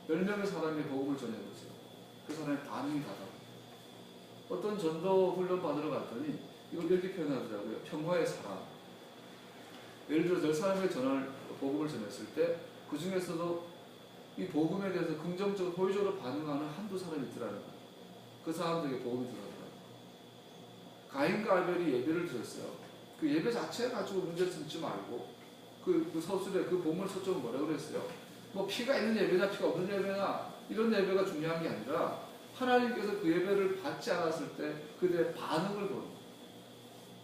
반응. 10명의 사람이 복음을 전해보세요. 그 사람의 반응이 다르다. 어떤 전도 훈련 받으러 갔더니 이걸 이렇게 표현하더라고요. 평화의 사람. 예를 들어 10사람에게 복음을 전했을 때 그 중에서도 이 복음에 대해서 긍정적으로 호의적으로 반응하는 한두 사람이 있더라는 거예요. 그 사람들에게 복음이 들어가더라고요. 가인과 아벨이 예배를 드렸어요. 그 예배 자체 가지고 문제를 삼지 말고 그 서술에 그 본문 서쪽은 뭐라고 그랬어요? 뭐 피가 있는 예배나 피가 없는 예배나 이런 예배가 중요한 게 아니라 하나님께서 그 예배를 받지 않았을 때 그들의 반응을 보는 거예요.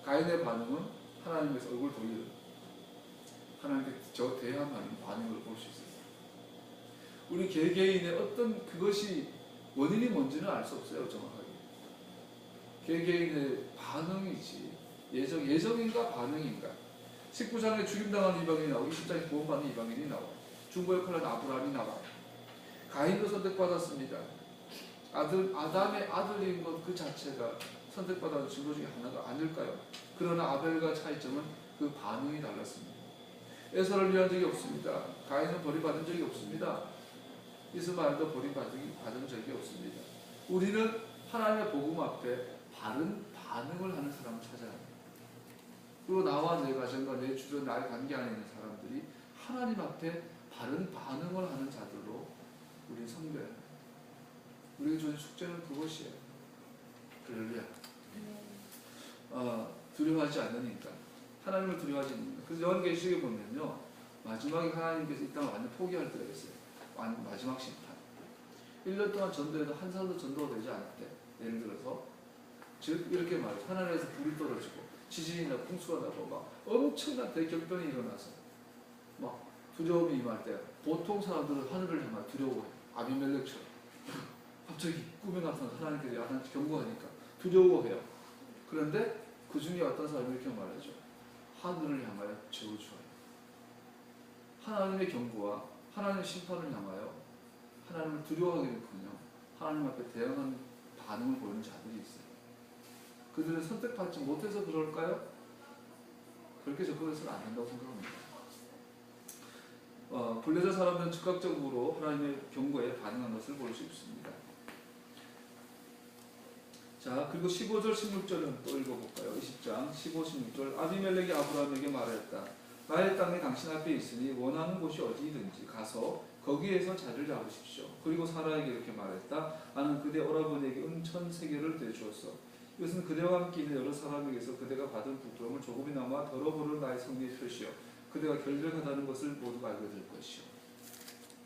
가인의 반응은 하나님께서 얼굴 돌리는 하나님께 저 대항하는 반응을 볼 수 있어요. 우리 개개인의 어떤 그것이 원인이 뭔지는 알 수 없어요. 정확하게. 개개인의 반응이지 예정인가 반응인가. 19장에 죽임당한 이방인이 나오고 20장에 구원받는 이방인이 나와요. 중보 역할을 하는 아브라함이 나와요. 가인도 선택받았습니다. 아담의 아들인 것 그 자체가 선택받은 증거 중에 하나가 아닐까요? 그러나 아벨과 차이점은 그 반응이 달랐습니다. 에서를 위한 적이 없습니다. 가인은 버림받은 적이 없습니다. 이스마엘도 버림받은 적이 없습니다. 우리는 하나님의 복음 앞에 바른 반응을 하는 사람을 찾아야 합니다. 그리고 나와 내 가정과 내 주변 나의 관계 안에 있는 사람들이 하나님 앞에 바른 반응을 하는 자들로 우리 섬겨야 합니다. 우리가 주는 숙제는 그것이에요. 할렐루야. 두려워하지 않으니까. 하나님을 두려워하지 않으니까. 그래서 요한계시록에 보면요, 마지막에 하나님께서 이 땅을 완전 포기할 때가 있어요. 마지막 심판. 1년 동안 전도해도 한 사람도 전도가 되지 않았대. 예를 들어서 즉 이렇게 말해요. 하늘에서 불이 떨어지고 지진이 나고 풍수가 나고 막 엄청난 대격변이 일어나서 막 두려움이 임할 때 보통 사람들은 하늘을 향해 두려워해요. 아비멜렉처럼 갑자기 꿈에 나타나서 하나님께서 야단 경고하니까 두려워해요. 그런데 그 중에 어떤 사람이 이렇게 말하죠. 하늘을 향하여 저주하여. 하나님의 경고와 하나님의 심판을 향하여 하나님을 두려워하기는커녕 하나님 앞에 대응하는 반응을 보이는 자들이 있어요. 그들은 선택받지 못해서 그럴까요? 그렇게 접근해서는 안 된다고 생각합니다. 불례자 사람들은 즉각적으로 하나님의 경고에 반응한 것을 볼 수 있습니다. 자, 그리고 15절, 16절은 또 읽어볼까요? 20장 15, 16절. 아비멜렉이 아브라함에게 말했다. 나의 땅이 당신 앞에 있으니 원하는 곳이 어디든지 가서 거기에서 자리를 잡으십시오. 그리고 사라에게 이렇게 말했다. 나는 그대 오라버니에게 은천 3개를 내주었어. 이것은 그대와 함께 있는 여러 사람에게서 그대가 받은 부끄러움을 조금이나마 덜어보는 나의 성리의 표시요. 그대가 결백하다는 것을 모두가 알게 될 것이요.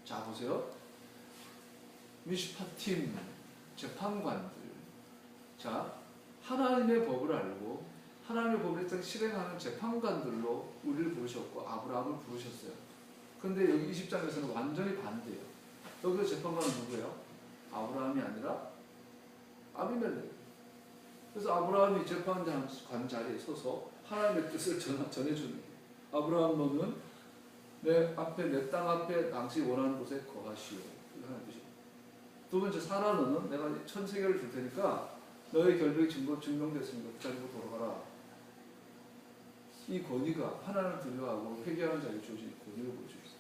자, 보세요. 미슈파팀 재판관들. 자, 하나님의 법을 알고 하나님의 법을 실행하는 재판관들로 우리를 부르셨고 아브라함을 부르셨어요. 근데 여기 20장에서는 완전히 반대예요. 여기서 재판관은 누구예요? 아브라함이 아니라 아비멜렉. 그래서 아브라함이 재판관 자리에 서서 하나님의 뜻을 전해주는 거예요. 아브라함 너는 내 땅 앞에 당신이 원하는 곳에 거하시오. 하나님 뜻이에요. 두 번째 사라 너는 내가 1000세겔을 줄 테니까 너의 결백이 증명됐으니까 그 자리로 돌아가라. 이 권위가 하나님을 두려워하고 회개하는 자에게 주어진 권위를 보여주고 있어요.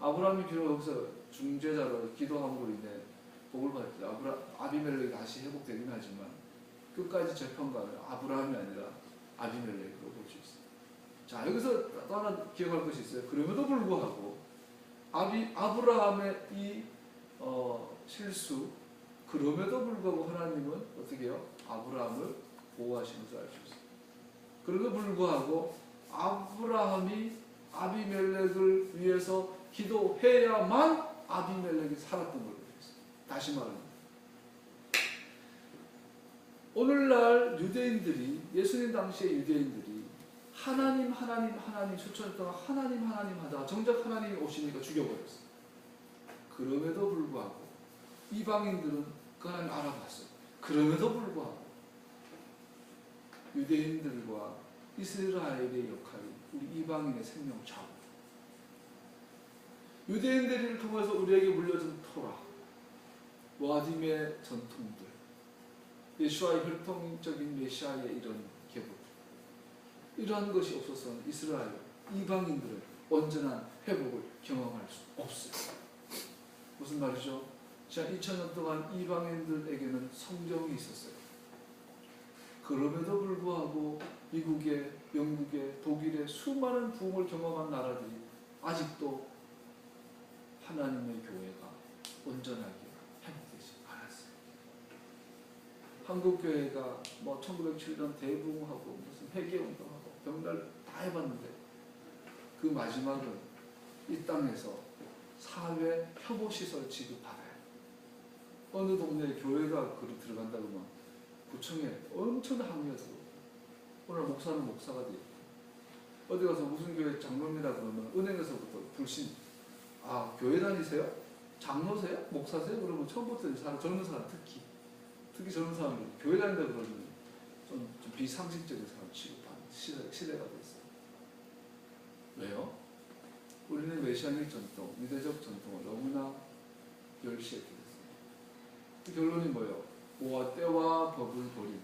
아브라함이 비록 여기서 중재자로 기도함으로 인해 복을 받을 때 아비멜렉이 다시 회복되긴 하지만 끝까지 재판관은 아브라함이 아니라 아비멜렉으로 볼 수 있어요. 자, 여기서 또 하나 기억할 것이 있어요. 그럼에도 불구하고 아브라함의 이 실수, 그럼에도 불구하고 하나님은 어떻게 해요? 아브라함을 보호하시는 것을 알 수 있어요. 그럼에도 불구하고 아브라함이 아비멜렉을 위해서 기도해야만 아비멜렉이 살았던 걸 보겠어요. 다시 말하면 오늘날 유대인들이, 예수님 당시의 유대인들이 하나님 수천 년 동안 하나님 하다가 정작 하나님이 오시니까 죽여버렸어요. 그럼에도 불구하고 이방인들은 그 하나님 알아봤어요. 그럼에도 불구하고 유대인들과 이스라엘의 역할이 우리 이방인의 생명을 좌우. 유대인들을 통해서 우리에게 물려준 토라, 와딤의 전통들, 예수와의 혈통적인 메시아의 이런 계보, 이러한 것이 없어서는 이스라엘, 이방인들은 온전한 회복을 경험할 수 없어요. 무슨 말이죠? 자, 2000년 동안 이방인들에게는 성경이 있었어요. 그럼에도 불구하고 미국의, 영국의, 독일의 수많은 부흥을 경험한 나라들이 아직도 하나님의 교회가 온전하게 회복되지 않았어요. 한국교회가 1907년 대부흥하고 무슨 회개운동하고 병날 다 해봤는데 그 마지막은 이 땅에서 사회 협업시설 지급받아요. 어느 동네에 교회가 들어간다 그러면 구청에 엄청난 항의가 들어오고, 오늘 목사는 목사가 되고, 어디 가서 무슨 교회 장로입니다 그러면 은행에서부터 불신, 교회 다니세요? 장로세요? 목사세요? 그러면 처음부터 젊은 사람 특히 젊은 사람들 교회 다닌다 그러면 좀 비상식적인 사람 취급하는 시대가 됐어요. 왜요? 우리는 메시아닉 전통, 유대적 전통을 너무나 멸시했게 됐어요. 그 결론이 뭐예요? 모아 때와 법을 버리고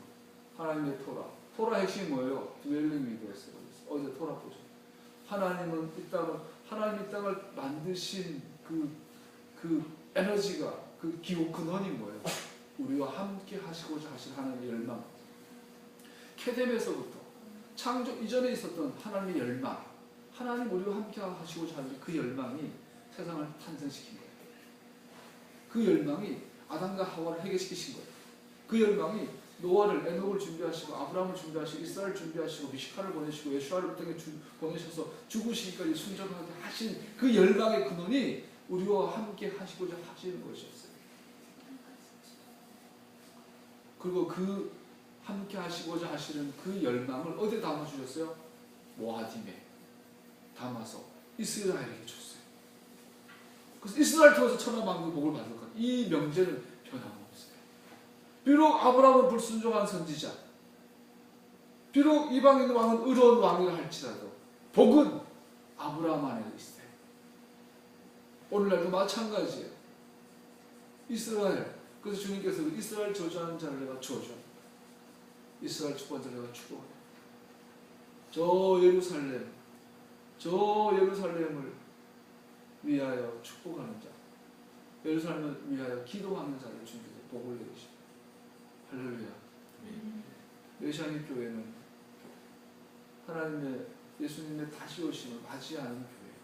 하나님의 토라 핵심이 뭐예요? 드웰링 위드였어요. 어제 토라 보죠. 하나님은 하나님 이 땅을 만드신 그 에너지가 그 기호 근원이 뭐예요? 우리와 함께 하시고자 하신 하나님의 열망. 케뎀에서부터 창조 이전에 있었던 하나님의 열망, 하나님 우리와 함께 하시고자 하는 그 열망이 세상을 탄생시킨 거예요. 그 열망이 아담과 하와를 해결시키신 거예요. 그 열망이 노아를, 에녹을 준비하시고 아브라함을 준비하시고 이스라엘을 준비하시고 미시카를 보내시고 예수아를 땅에 보내셔서 죽으시기까지 순종하게 하신 그 열망의 근원이 우리와 함께 하시고자 하시는 것이었어요. 그리고 그 함께 하시고자 하시는 그 열망을 어디에 담아주셨어요? 모아딤에 담아서 이스라엘에게 줬어요. 그래서 이스라엘 통해서 천하만국 복을 받을 것. 이 명제는 변함없어요. 비록 아브라함은 불순종한 선지자, 비록 이방인 왕은 의로운 왕이라 할지라도 복은 아브라함 안에 있어요. 오늘날도 마찬가지예요. 이스라엘. 그래서 주님께서 이스라엘 저주하는 자를 내가 저주한다. 이스라엘 축복한 자를 내가 축복한다. 저 예루살렘을 위하여 축복하는 자, 예루살렘을 위하여 기도하는 자를 주님께서 복을 내리십니다. 할렐루야. 메시아닉 교회는 하나님의 예수님의 다시 오심을 맞이하는 교회예요.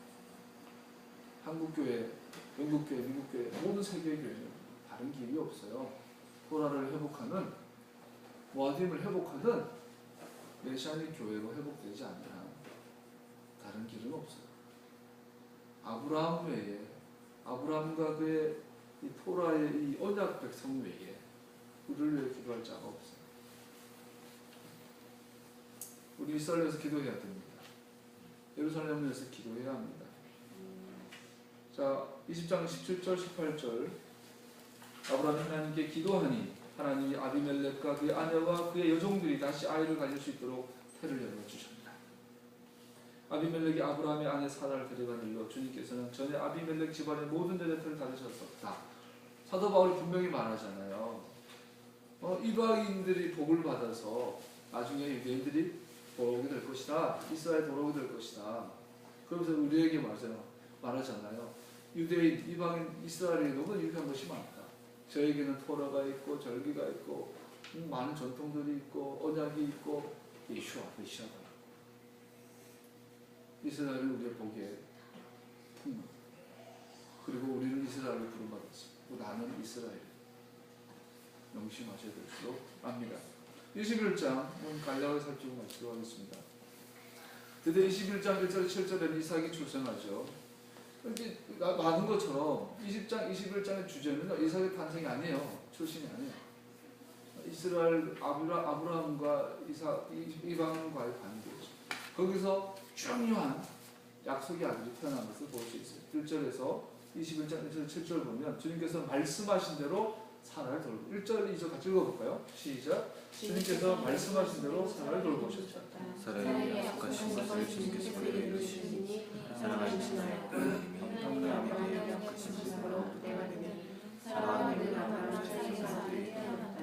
한국교회, 영국교회, 미국교회, 모든 세계의 교회는 다른 길이 없어요. 토라를 회복하는, 모아딤을 회복하는 메시아닉 교회로 회복되지 않는 한 다른 길은 없어요. 아브라함 외에, 아브라함과 그의 이 토라의 이 언약 백성 외에 우리를 위해 기도할 자가 없어요. 우리 이스라엘에서 기도해야 됩니다. 예루살렘을 위해서 기도해야 합니다. 자, 20장 17절 18절 아브라함이 하나님께 기도하니 하나님이 아비멜렉과 그의 아내와 그의 여종들이 다시 아이를 가질 수 있도록 태를 열어주셨다. 아비멜렉이 아브라함의 아내 사라를 데려간 일로 주님께서는 전에 아비멜렉 집안의 모든 데레터를 닫으셨었다. 사도 바울이 분명히 말하잖아요. 이방인들이 복을 받아서 나중에 유대인들이 돌아오게 될 것이다. 이스라엘 돌아오게 될 것이다. 그러면서 우리에게 말하잖아요. 유대인, 이방인, 이스라엘이 너무 유익한 것이 많다. 저에게는 토라가 있고 절기가 있고 많은 전통들이 있고 언약이 있고 메시아가 이스라엘은 우리의 복의 풍문. 그리고 우리는 이스라엘을 부름받았습니다. 나는 이스라엘. 명심하셔야 될 줄로 압니다. 21장 간략하게 살피고 마치도록 하겠습니다. 드디어 21장 1절 7절에는 이삭이 출생하죠. 이렇게 많은 것처럼 20장 21장의 주제는 이삭의 탄생이 아니에요. 출신이 아니에요. 이스라엘 아브라함과 이방과의 관계죠. 거기서 중요한 약속의 아들이 태어난 것을 볼 수 있어요. 1절에서 21장 1절 7절 보면 주님께서 말씀하신 대로 사라를 돌보 1절 2절 같이 읽어볼까요? 시작. 주님께서 말씀하신 대로 사라를 돌보셨다. 사라에게 약속하신 것을 주님께서 그대로 이루시니 사라가 임신하였고 평남에 대해 약속하신 것으로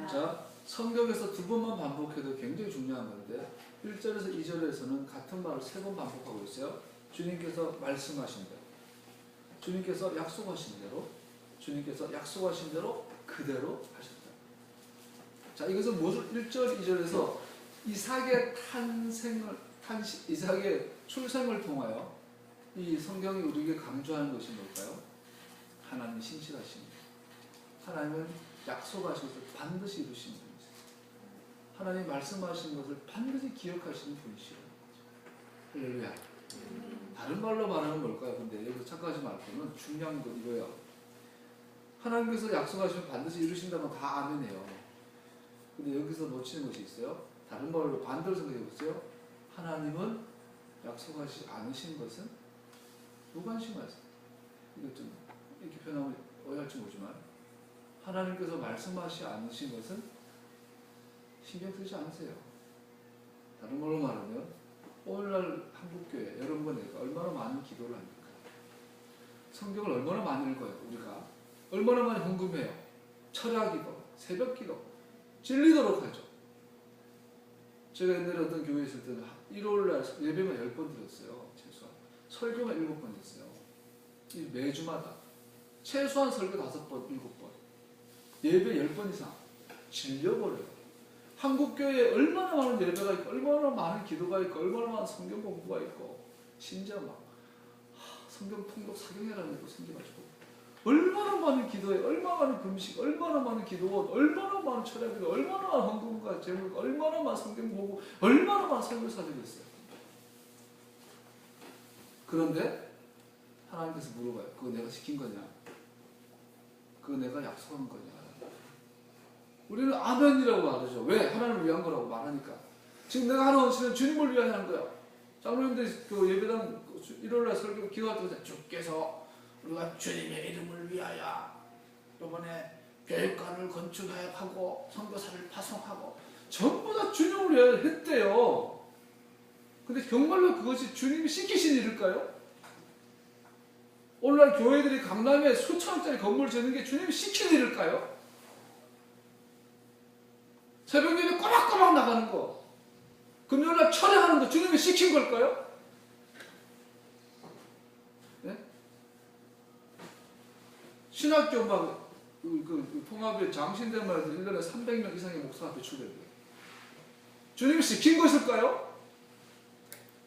자, 성경에서 두 번만 반복해도 굉장히 중요한 건데 1절에서 2절에서는 같은 말을 세 번 반복하고 있어요. 주님께서 말씀하신 대로, 주님께서 약속하신 대로, 주님께서 약속하신 대로 그대로 하셨다. 자, 이것은 무엇을 1절, 2절에서 이삭의 이삭의 출생을 통하여 이 성경이 우리에게 강조하는 것이 뭘까요? 하나님의 신실하심. 하나님은 약속하신 것을 반드시 이루시는 분이세요. 하나님 말씀하신 것을 반드시 기억하시는 분이시라는 거죠. 할렐루야. 다른 말로 말하는 뭘까요? 근데 여기서 착각하지 말고는 중요한 건 이거예요. 하나님께서 약속하시면 반드시 이루신다면 다 아멘해요. 근데 여기서 놓치는 것이 있어요. 다른 말로 반대로 생각해 보세요. 하나님은 약속하지 않으신 것은 무관심하세요. 이거 좀 이렇게 표현하면 오해할지 모르지만 하나님께서 말씀하시 않으신 것은 신경 쓰지 않으세요. 다른 말로 말하면 오늘날 한국교회 여러분과 내가 얼마나 많은 기도를 합니까? 성경을 얼마나 많이 읽어요 우리가? 얼마나 많이 궁금해요? 철야기도, 새벽기도, 질리도록 하죠. 제가 옛날에 어떤 교회에 있을 때는 일요일날 예배만 10번 드렸어요. 최소한. 설교만 7번 했어요. 매주마다. 최소한 설교 5번, 7번. 예배 10번 이상. 질려버려요. 한국교회에 얼마나 많은 예배가 있고, 얼마나 많은 기도가 있고, 얼마나 많은 성경 공부가 있고, 심지어 막 성경 통독 사경이라는 것도 생겨가지고 얼마나 많은 기도에, 얼마나 많은 금식, 얼마나 많은 기도원, 얼마나 많은 철야기도, 얼마나 많은 헌금과 제물, 얼마나 많은 성경 보고, 얼마나 많은 설교사들이 있어요. 그런데 하나님께서 물어봐요. 그거 내가 시킨 거냐? 그거 내가 약속한 거냐? 우리는 아멘이라고 말하죠. 왜? 하나님을 위한 거라고 말하니까. 지금 내가 하는 헌신은 주님을 위하여 하는 거야. 장로님들 그 예배당 일요일날 설교 기도할 때 주께서 우리가 주님의 이름을 위하여 이번에 교육관을 건축하고 선교사를 파송하고 전부 다 주님을 위하여 했대요. 근데 정말로 그것이 주님이 시키신 일일까요? 오늘날 교회들이 강남에 수천억짜리 건물 짓는 게 주님이 시킨 일일까요? 새벽 예배 꼬박꼬박 나가는 거, 금요일날 철회하는 거 주님이 시킨 걸까요? 네? 신학교 막 그 통합의 장신대만 해도 1년에 300명 이상의 목사가 배출돼요. 주님이 시킨 것일까요?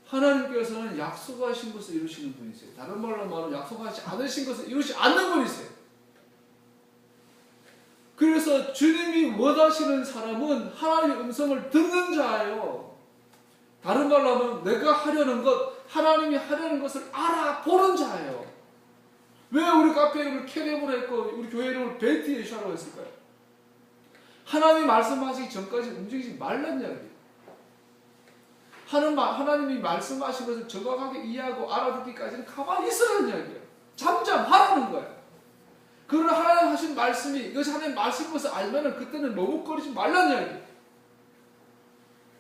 하나님께서는 약속하신 것을 이루시는 분이세요. 다른 말로 말하면 약속하지 않으신 것을 이루지 않는 분이세요. 그래서 주님이 원하시는 사람은 하나님의 음성을 듣는 자예요. 다른 말로 하면 내가 하려는 것, 하나님이 하려는 것을 알아보는 자예요. 왜 우리 카페 이름을 캐레브로 했고 우리 교회 이름을 베티 예수라고 했을까요? 하나님이 말씀하시기 전까지 움직이지 말란 이야기예요. 하나님이 말씀하신 것을 정확하게 이해하고 알아듣기까지는 가만히 있으라는 이야기예요. 잠잠하라는 거예요. 그러나 하나님 하신 말씀이 이것이 하나님 말씀인 것을 알면은 그때는 머뭇거리지 말라는 이야기예요.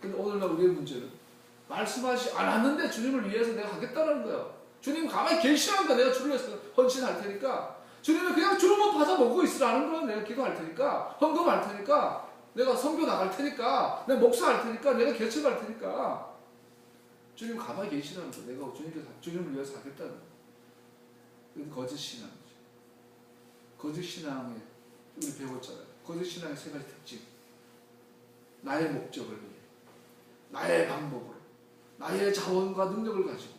근데 오늘날 우리의 문제는 말씀하시지 않았는데 주님을 위해서 내가 하겠다는 거예요. 주님 가만히 계시라니까 내가 주를 위해서 헌신할 테니까, 주님은 그냥 주름만 받아 먹고 있으라는 거예요. 내가 기도할 테니까, 헌금할 테니까, 내가 선교 나갈 테니까, 내가 목사할 테니까, 내가 개척할 테니까. 주님 가만히 계시라는 거예요. 내가 주님을 위해서 하겠다는 거예요. 이건 거짓 신앙이죠. 거짓 신앙에 우리 배웠잖아요. 거짓 신앙의 세 가지 특징. 나의 목적을 위해, 나의 방법으로, 나의 자원과 능력을 가지고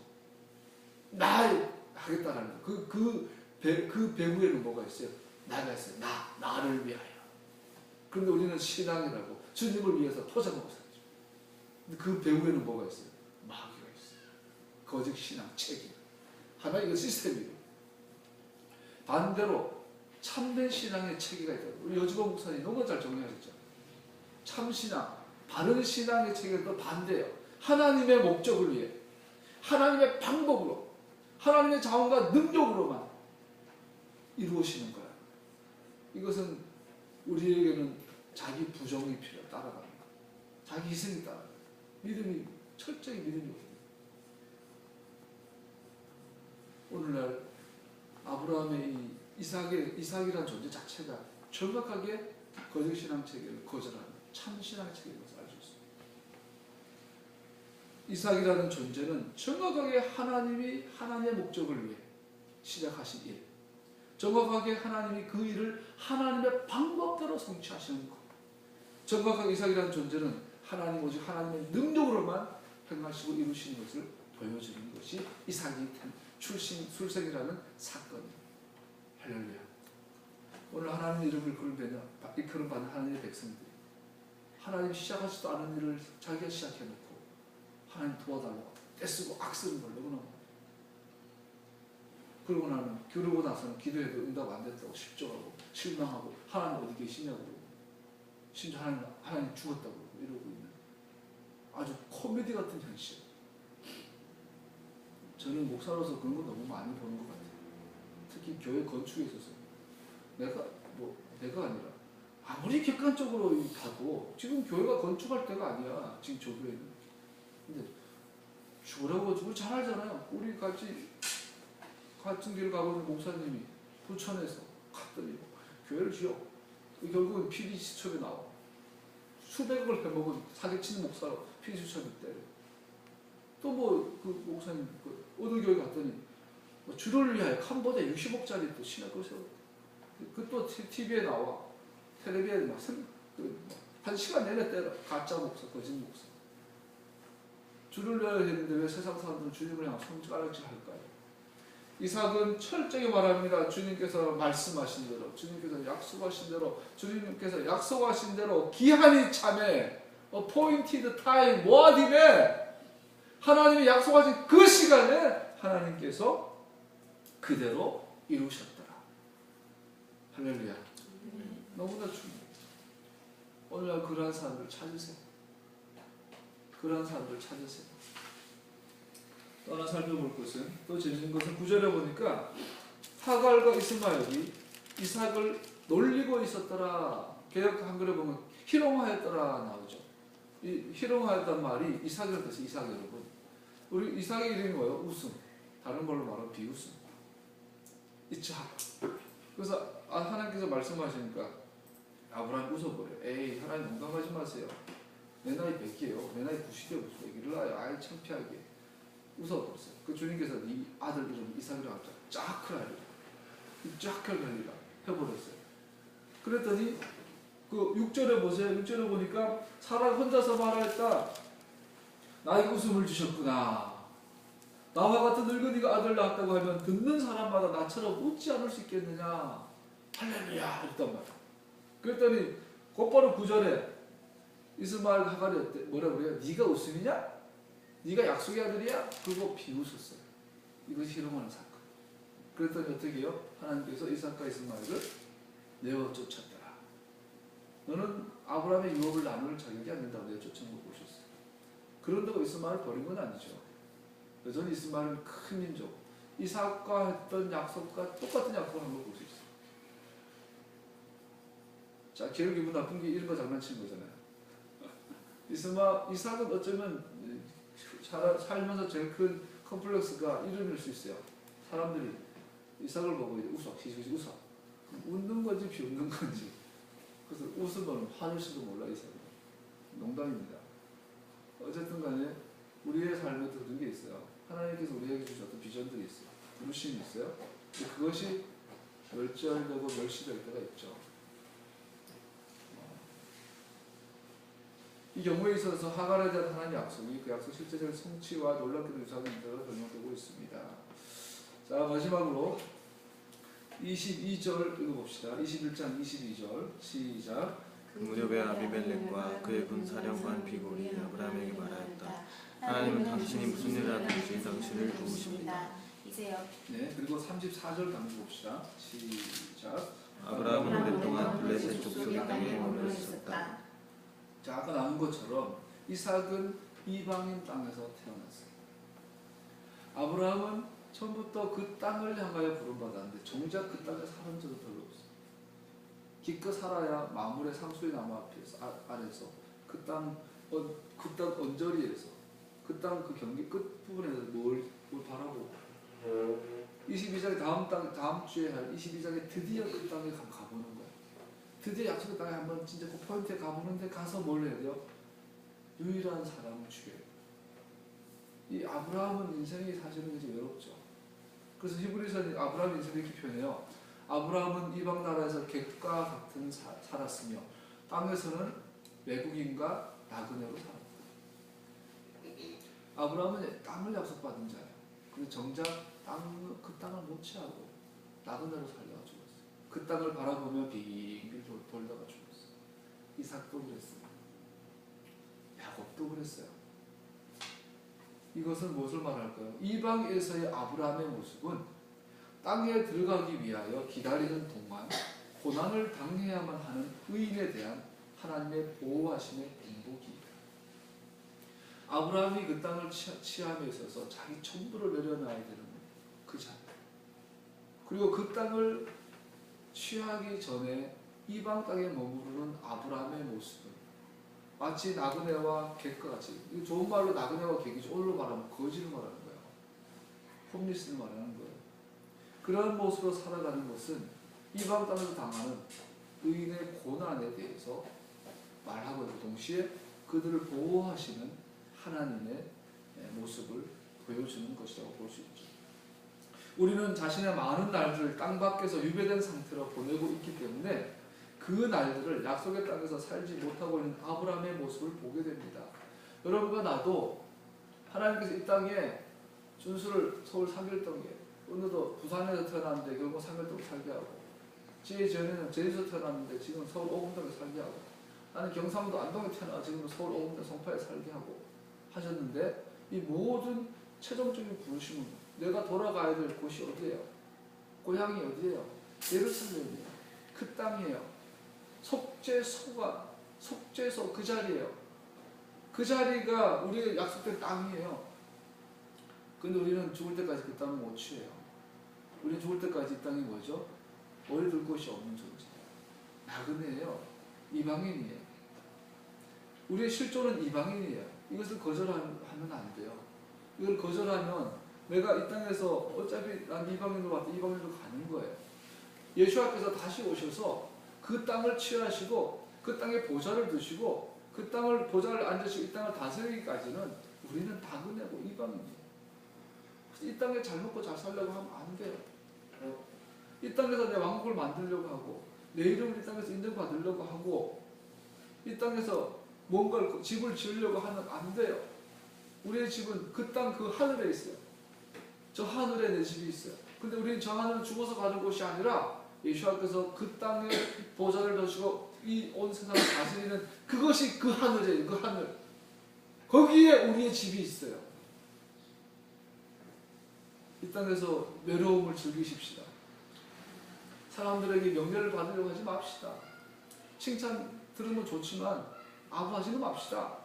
나를 하겠다는 거. 그 배후에는 뭐가 있어요? 나가 있어요. 나를 위하여. 그런데 우리는 신앙이라고 주님을 위해서 포장하고 살죠. 근데 그 배후에는 뭐가 있어요? 마귀가 있어요. 거짓 신앙, 책임. 하나 이거 시스템이에요. 반대로 참된 신앙의 체계가 있다. 우리 여주범 목사님 너무 잘 정리하셨죠. 참 신앙, 바른 신앙의 체계도 반대예요. 하나님의 목적을 위해, 하나님의 방법으로, 하나님의 자원과 능력으로만 이루어지는 거야. 이것은 우리에게는 자기 부정이 필요해. 따라가는 거야. 자기 희생이 따라가는 거야. 믿음이, 철저히 믿음이 없어요. 오늘날 아브라함의 이 이삭이라는 존재 자체가 정확하게 거짓 신앙 체계를 거절하는 참 신앙 체계인 것을 알 수 있습니다. 이삭이라는 존재는 정확하게 하나님이 하나님의 목적을 위해 시작하신 일, 정확하게 하나님이 그 일을 하나님의 방법대로 성취하시는 것, 정확하게 이삭이라는 존재는 오직 하나님의 능력으로만 행하시고 이루시는 것을 보여주는 것이 이삭이 출생이라는 사건입니다. 할렐루야. 오늘 하나님의 이름을 이끌어받는 하나님의 백성들이 하나님 시작하지도 않은 일을 자기가 시작해놓고 하나님 도와달라고 떼쓰고 악쓰는 걸 너무나 많아요. 그러고 그러고 나서는 기도해도 응답 안 됐다고 실족하고 실망하고 하나님 어디 계시냐고 그러고 심지어 하나님 죽었다고 그러고 이러고 있는 아주 코미디 같은 현실. 저는 목사로서 그런 거 너무 많이 보는 것 같아요. 특히 교회 건축에 있어서 내가 아니라 아무리 객관적으로 봐도 지금 교회가 건축할 때가 아니야. 지금 조교회는. 근데 죽으라고 우리 잘 알잖아요. 우리 같이 같은 길 가고 있는 목사님이 부천에서 갔더니 교회를 지어 결국은 PD수첩에 나와. 수백억을 해먹은 사기치는 목사로 PD수첩에 때려. 또 뭐 그 목사님 어느 교회 갔더니 뭐 주를 위하여 캄보디아 60억짜리 또 신학을 세웠대. 그 또 TV에 나와. 텔레비에 막 한 시간 내내 때려. 가짜 목사, 거짓 목사. 주를 위하여 했는데 왜 세상 사람들은 주님을 향해 손가락질 할까요? 이삭은 철저히 말합니다. 주님께서 말씀하신 대로, 주님께서 약속하신 대로, 주님께서 약속하신 대로 기한이 참에 appointed time 모아dim에 하나님이 약속하신 그 시간에 하나님께서 그대로 이루셨더라. 할렐루야. 너무나 중요해요. 오늘날 그러한 사람들 찾으세요. 그러한 사람들 찾으세요. 또 하나 살펴볼 것은, 또 재밌는 것은 9절에 보니까 하갈과 이스마엘이 이삭을 놀리고 있었더라. 개역 한글에 보면 희롱하였더라 나오죠. 이 희롱하였단 말이 이삭이라는 뜻이 이삭 여러분. 우리 이삭의 이름이 뭐예요? 웃음. 다른 걸로 말하면 비웃음. 이삭. 그래서 하나님께서 말씀하시니까 아브라함 웃어버려. 에이 하나님 농담하지 마세요. 내 나이 100이에요. 내 나이 90에 무슨 얘기를 해요. 아이 창피하게. 웃어버렸어요. 그 주님께서 이 아들 이름 이삭이라고 하자. 쫙클 하리라. 쫙클 하리라 해버렸어요. 그랬더니 그 6절에 보세요. 6절에 보니까 사라가 혼자서 말하였다. 나에게 웃음을 주셨구나. 나와 같은 늙은이가 아들 낳았다고 하면 듣는 사람마다 나처럼 웃지 않을 수 있겠느냐. 할렐루야 이랬단 말이야. 그랬더니 곧바로 9절에 이스마엘 하갈이 뭐라 그래요? 네가 웃음이냐? 네가 약속의 아들이야? 그거 비웃었어요. 이것이 희롱하는 사건. 그랬더니 어떻게 해요? 하나님께서 이삭과 이스마엘을 내어 쫓았더라. 너는 아브라함의 유업을 나눌 자격이 안 된다고 내어 쫓은 걸 보셨어요. 그런다고 이스마엘을 버린 건 아니죠. 여전히 이스마엘은 큰 민족. 이삭과 했던 약속과 똑같은 약속을 한 걸 볼 수 있어요. 자, 걔를 기분 나쁜 게 이런 거 장난치는 거잖아요. 이삭은 어쩌면 살면서 제일 큰 컴플렉스가 이름일 수 있어요. 사람들이 이삭을 보고 이제 웃어, 히히히 웃어. 웃는 건지 비웃는 건지. 그래서 웃으면 화낼지도 몰라 이삭은. 농담입니다. 어쨌든 간에 우리의 삶에도 그런 게 있어요. 하나님께서 우리에게 주셨던 비전들이 있어요. 부르심이 있어요. 그것이 멸절되고 멸시될 때가 있죠. 이 경우에 있어서 하갈에 대한 하나님의 약속이 그 약속 실제적 성취와 놀랍게도 유사한 인터가 설명되고 있습니다. 자, 마지막으로 22절 읽어봅시다. 21장 22절 시작. 그 무렵에 아비멜렉과 그의 군사령관 비골이 아브라함에게 말하였다. 하나님은 당신이 무슨 일을 하든지 당신을 도우십니다. 이제요. 네, 그리고 34절 당시 봅시다. 시작. 아브라함은 오랫동안 블레셋 족속의 땅에 머물러 있었다. 자, 아까 나온 것처럼 이삭은 이방인 땅에서 태어났어요. 아브라함은 처음부터 그 땅을 향하여 부름받았는데 정작 그 땅에 살은 적은 별로 없어요. 기껏 살아야 마물의 상수의 나무 앞에서 아래서 그 땅 언저리에서 그 땅 그 경계 끝 부분에서 뭘 바라보고 22장의 다음 주에 할 22장에 드디어 그 땅에 가보는 거예요. 드디어 약속의 땅에 한번 진짜 그 포인트에 가보는데 가서 뭘 해야 돼요? 유일한 사람을 죽여요. 이 아브라함은 인생이 사실은 이제 외롭죠. 그래서 히브리서는 아브라함 인생을 이렇게 표현해요. 아브라함은 이방 나라에서 객과 같은 살았으며 땅에서는 외국인과 나그네로 살았다. 아브라함은 땅을 약속받은 자예요. 근데 정작 그 땅을 못 취하고 나그네로 살다가 죽었어요. 그 땅을 바라보며 빙빙 돌다가 죽었어요. 이삭도 그랬어요. 야곱도 그랬어요. 이것은 무엇을 말할까요? 이방에서의 아브라함의 모습은 땅에 들어가기 위하여 기다리는 동안 고난을 당해야만 하는 의인에 대한 하나님의 보호하심의 공복이에요. 아브라함이 그 땅을 취함에 있어서 자기 전부를 내려놔야 되는 그 자리. 그리고 그 땅을 취하기 전에 이방 땅에 머무르는 아브라함의 모습은 마치 나그네와 객과 같이. 이 좋은 말로 나그네와 객이죠. 오늘로 말하면 거지를 말하는 거예요. 홈리스를 말하는 거예요. 그런 모습으로 살아가는 것은 이방 땅에서 당하는 의인의 고난에 대해서 말하고 동시에 그들을 보호하시는 하나님의 모습을 보여주는 것이라고 볼 수 있죠. 우리는 자신의 많은 날들을 땅 밖에서 유배된 상태로 보내고 있기 때문에 그 날들을 약속의 땅에서 살지 못하고 있는 아브라함의 모습을 보게 됩니다. 여러분과 나도 하나님께서 이 땅에 준수를 서울 삼길동에, 오늘도 부산에서 태어났는데 결국 삼길동 살게 하고, 전에는 제주에서 태어났는데 지금 서울 오금동에 살게 하고, 나는 경상도 안동에 태어나 지금 서울 오금동 송파에 살게 하고 하셨는데, 이 모든 최종적인 부르심은 내가 돌아가야 될 곳이 어디예요? 고향이 어디예요? 예루살렘이에요. 그 땅이에요. 속죄소가, 속죄소 그 자리예요. 그 자리가 우리의 약속된 땅이에요. 근데 우리는 죽을 때까지 그 땅을 못 취해요. 우리는 죽을 때까지 이 땅이 뭐죠? 머리 둘 곳이 없는 존재. 나그네예요. 이방인이에요. 우리의 실존은 이방인이에요. 이것을 거절하면 안 돼요. 이걸 거절하면 내가 이 땅에서 어차피 난 이방인으로 왔다 이방인으로 가는 거예요. 예수님께서 다시 오셔서 그 땅을 취하시고 그 땅의 보좌를 드시고 그 땅을 보좌를 앉으시고 이 땅을 다스리기까지는 우리는 나그네고 이방인이에요. 이 땅에 잘 먹고 잘 살려고 하면 안 돼요. 이 땅에서 내 왕국을 만들려고 하고 내 이름을 이 땅에서 인정받으려고 하고 이 땅에서 뭔가를 집을 지으려고 하면 안 돼요. 우리의 집은 그 땅 그 하늘에 있어요. 저 하늘에 내 집이 있어요. 근데 우리는 저 하늘은 죽어서 가는 곳이 아니라 예수님께서 그 땅에 보좌를 두시고 이 온 세상을 다스리는 그것이 그 하늘이에요. 그 하늘. 거기에 우리의 집이 있어요. 이 땅에서 외로움을 즐기십시다. 사람들에게 명예를 받으려고 하지 맙시다. 칭찬 들으면 좋지만 아부하지는 맙시다.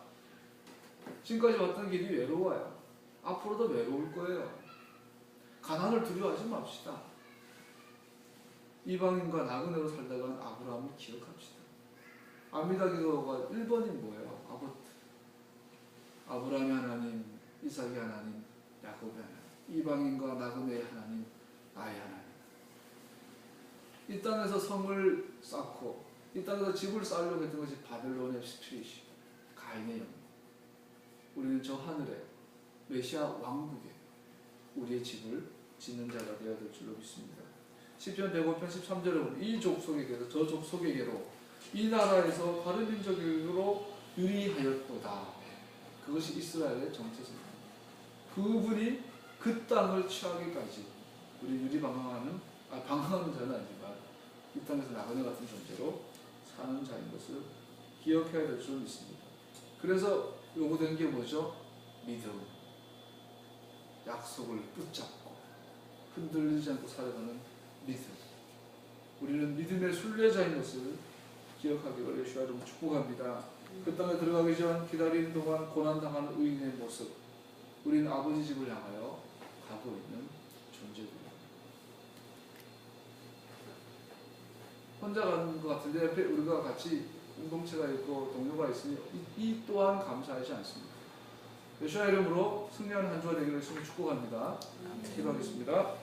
지금까지 왔던 길이 외로워요. 앞으로도 외로울 거예요. 가난을 두려워하지 맙시다. 이방인과 나그네로 살다간 아브라함을 기억합시다. 아미다 기도가 1번이 뭐예요? 아브라함의 하나님, 이삭의 하나님, 야곱의 하나님. 이방인과 나그네의 하나님, 나의 하나님. 이 땅에서 성을 쌓고 이 땅에서 집을 쌓으려고 했던 것이 바벨론의 스피릿이 가인의 영. 우리는 저 하늘에 메시아 왕국에 우리의 집을 짓는 자가 되어야 될 줄로 믿습니다. 시편 105편 13절에 보면 이 족속에게로 저 족속에게로 이 나라에서 다른 민족으로 유리하였도다. 그것이 이스라엘의 정체입니다. 그분이 그 땅을 취하기까지 우리 유리방황하는 방황하는 자는 아니지만 이 땅에서 나그네 같은 존재로 사는 자인 것을 기억해야 될 줄 믿습니다. 그래서 요구된 게 뭐죠? 믿음. 약속을 붙잡고 흔들리지 않고 살아가는 믿음. 우리는 믿음의 순례자인 것을 기억하기를 예수와 이름으로 축복합니다. 그 땅에 들어가기 전 기다리는 동안 고난당하는 의인의 모습. 우리는 아버지 집을 향하여 가고 있는 존재들입니다. 혼자 가는 것 같은데 옆에 우리가 같이 공동체가 있고 동료가 있으니 이 또한 감사하지 않습니다. 예수와 이름으로 승리하는 한 주가 되기를 축복합니다. 기도하겠습니다.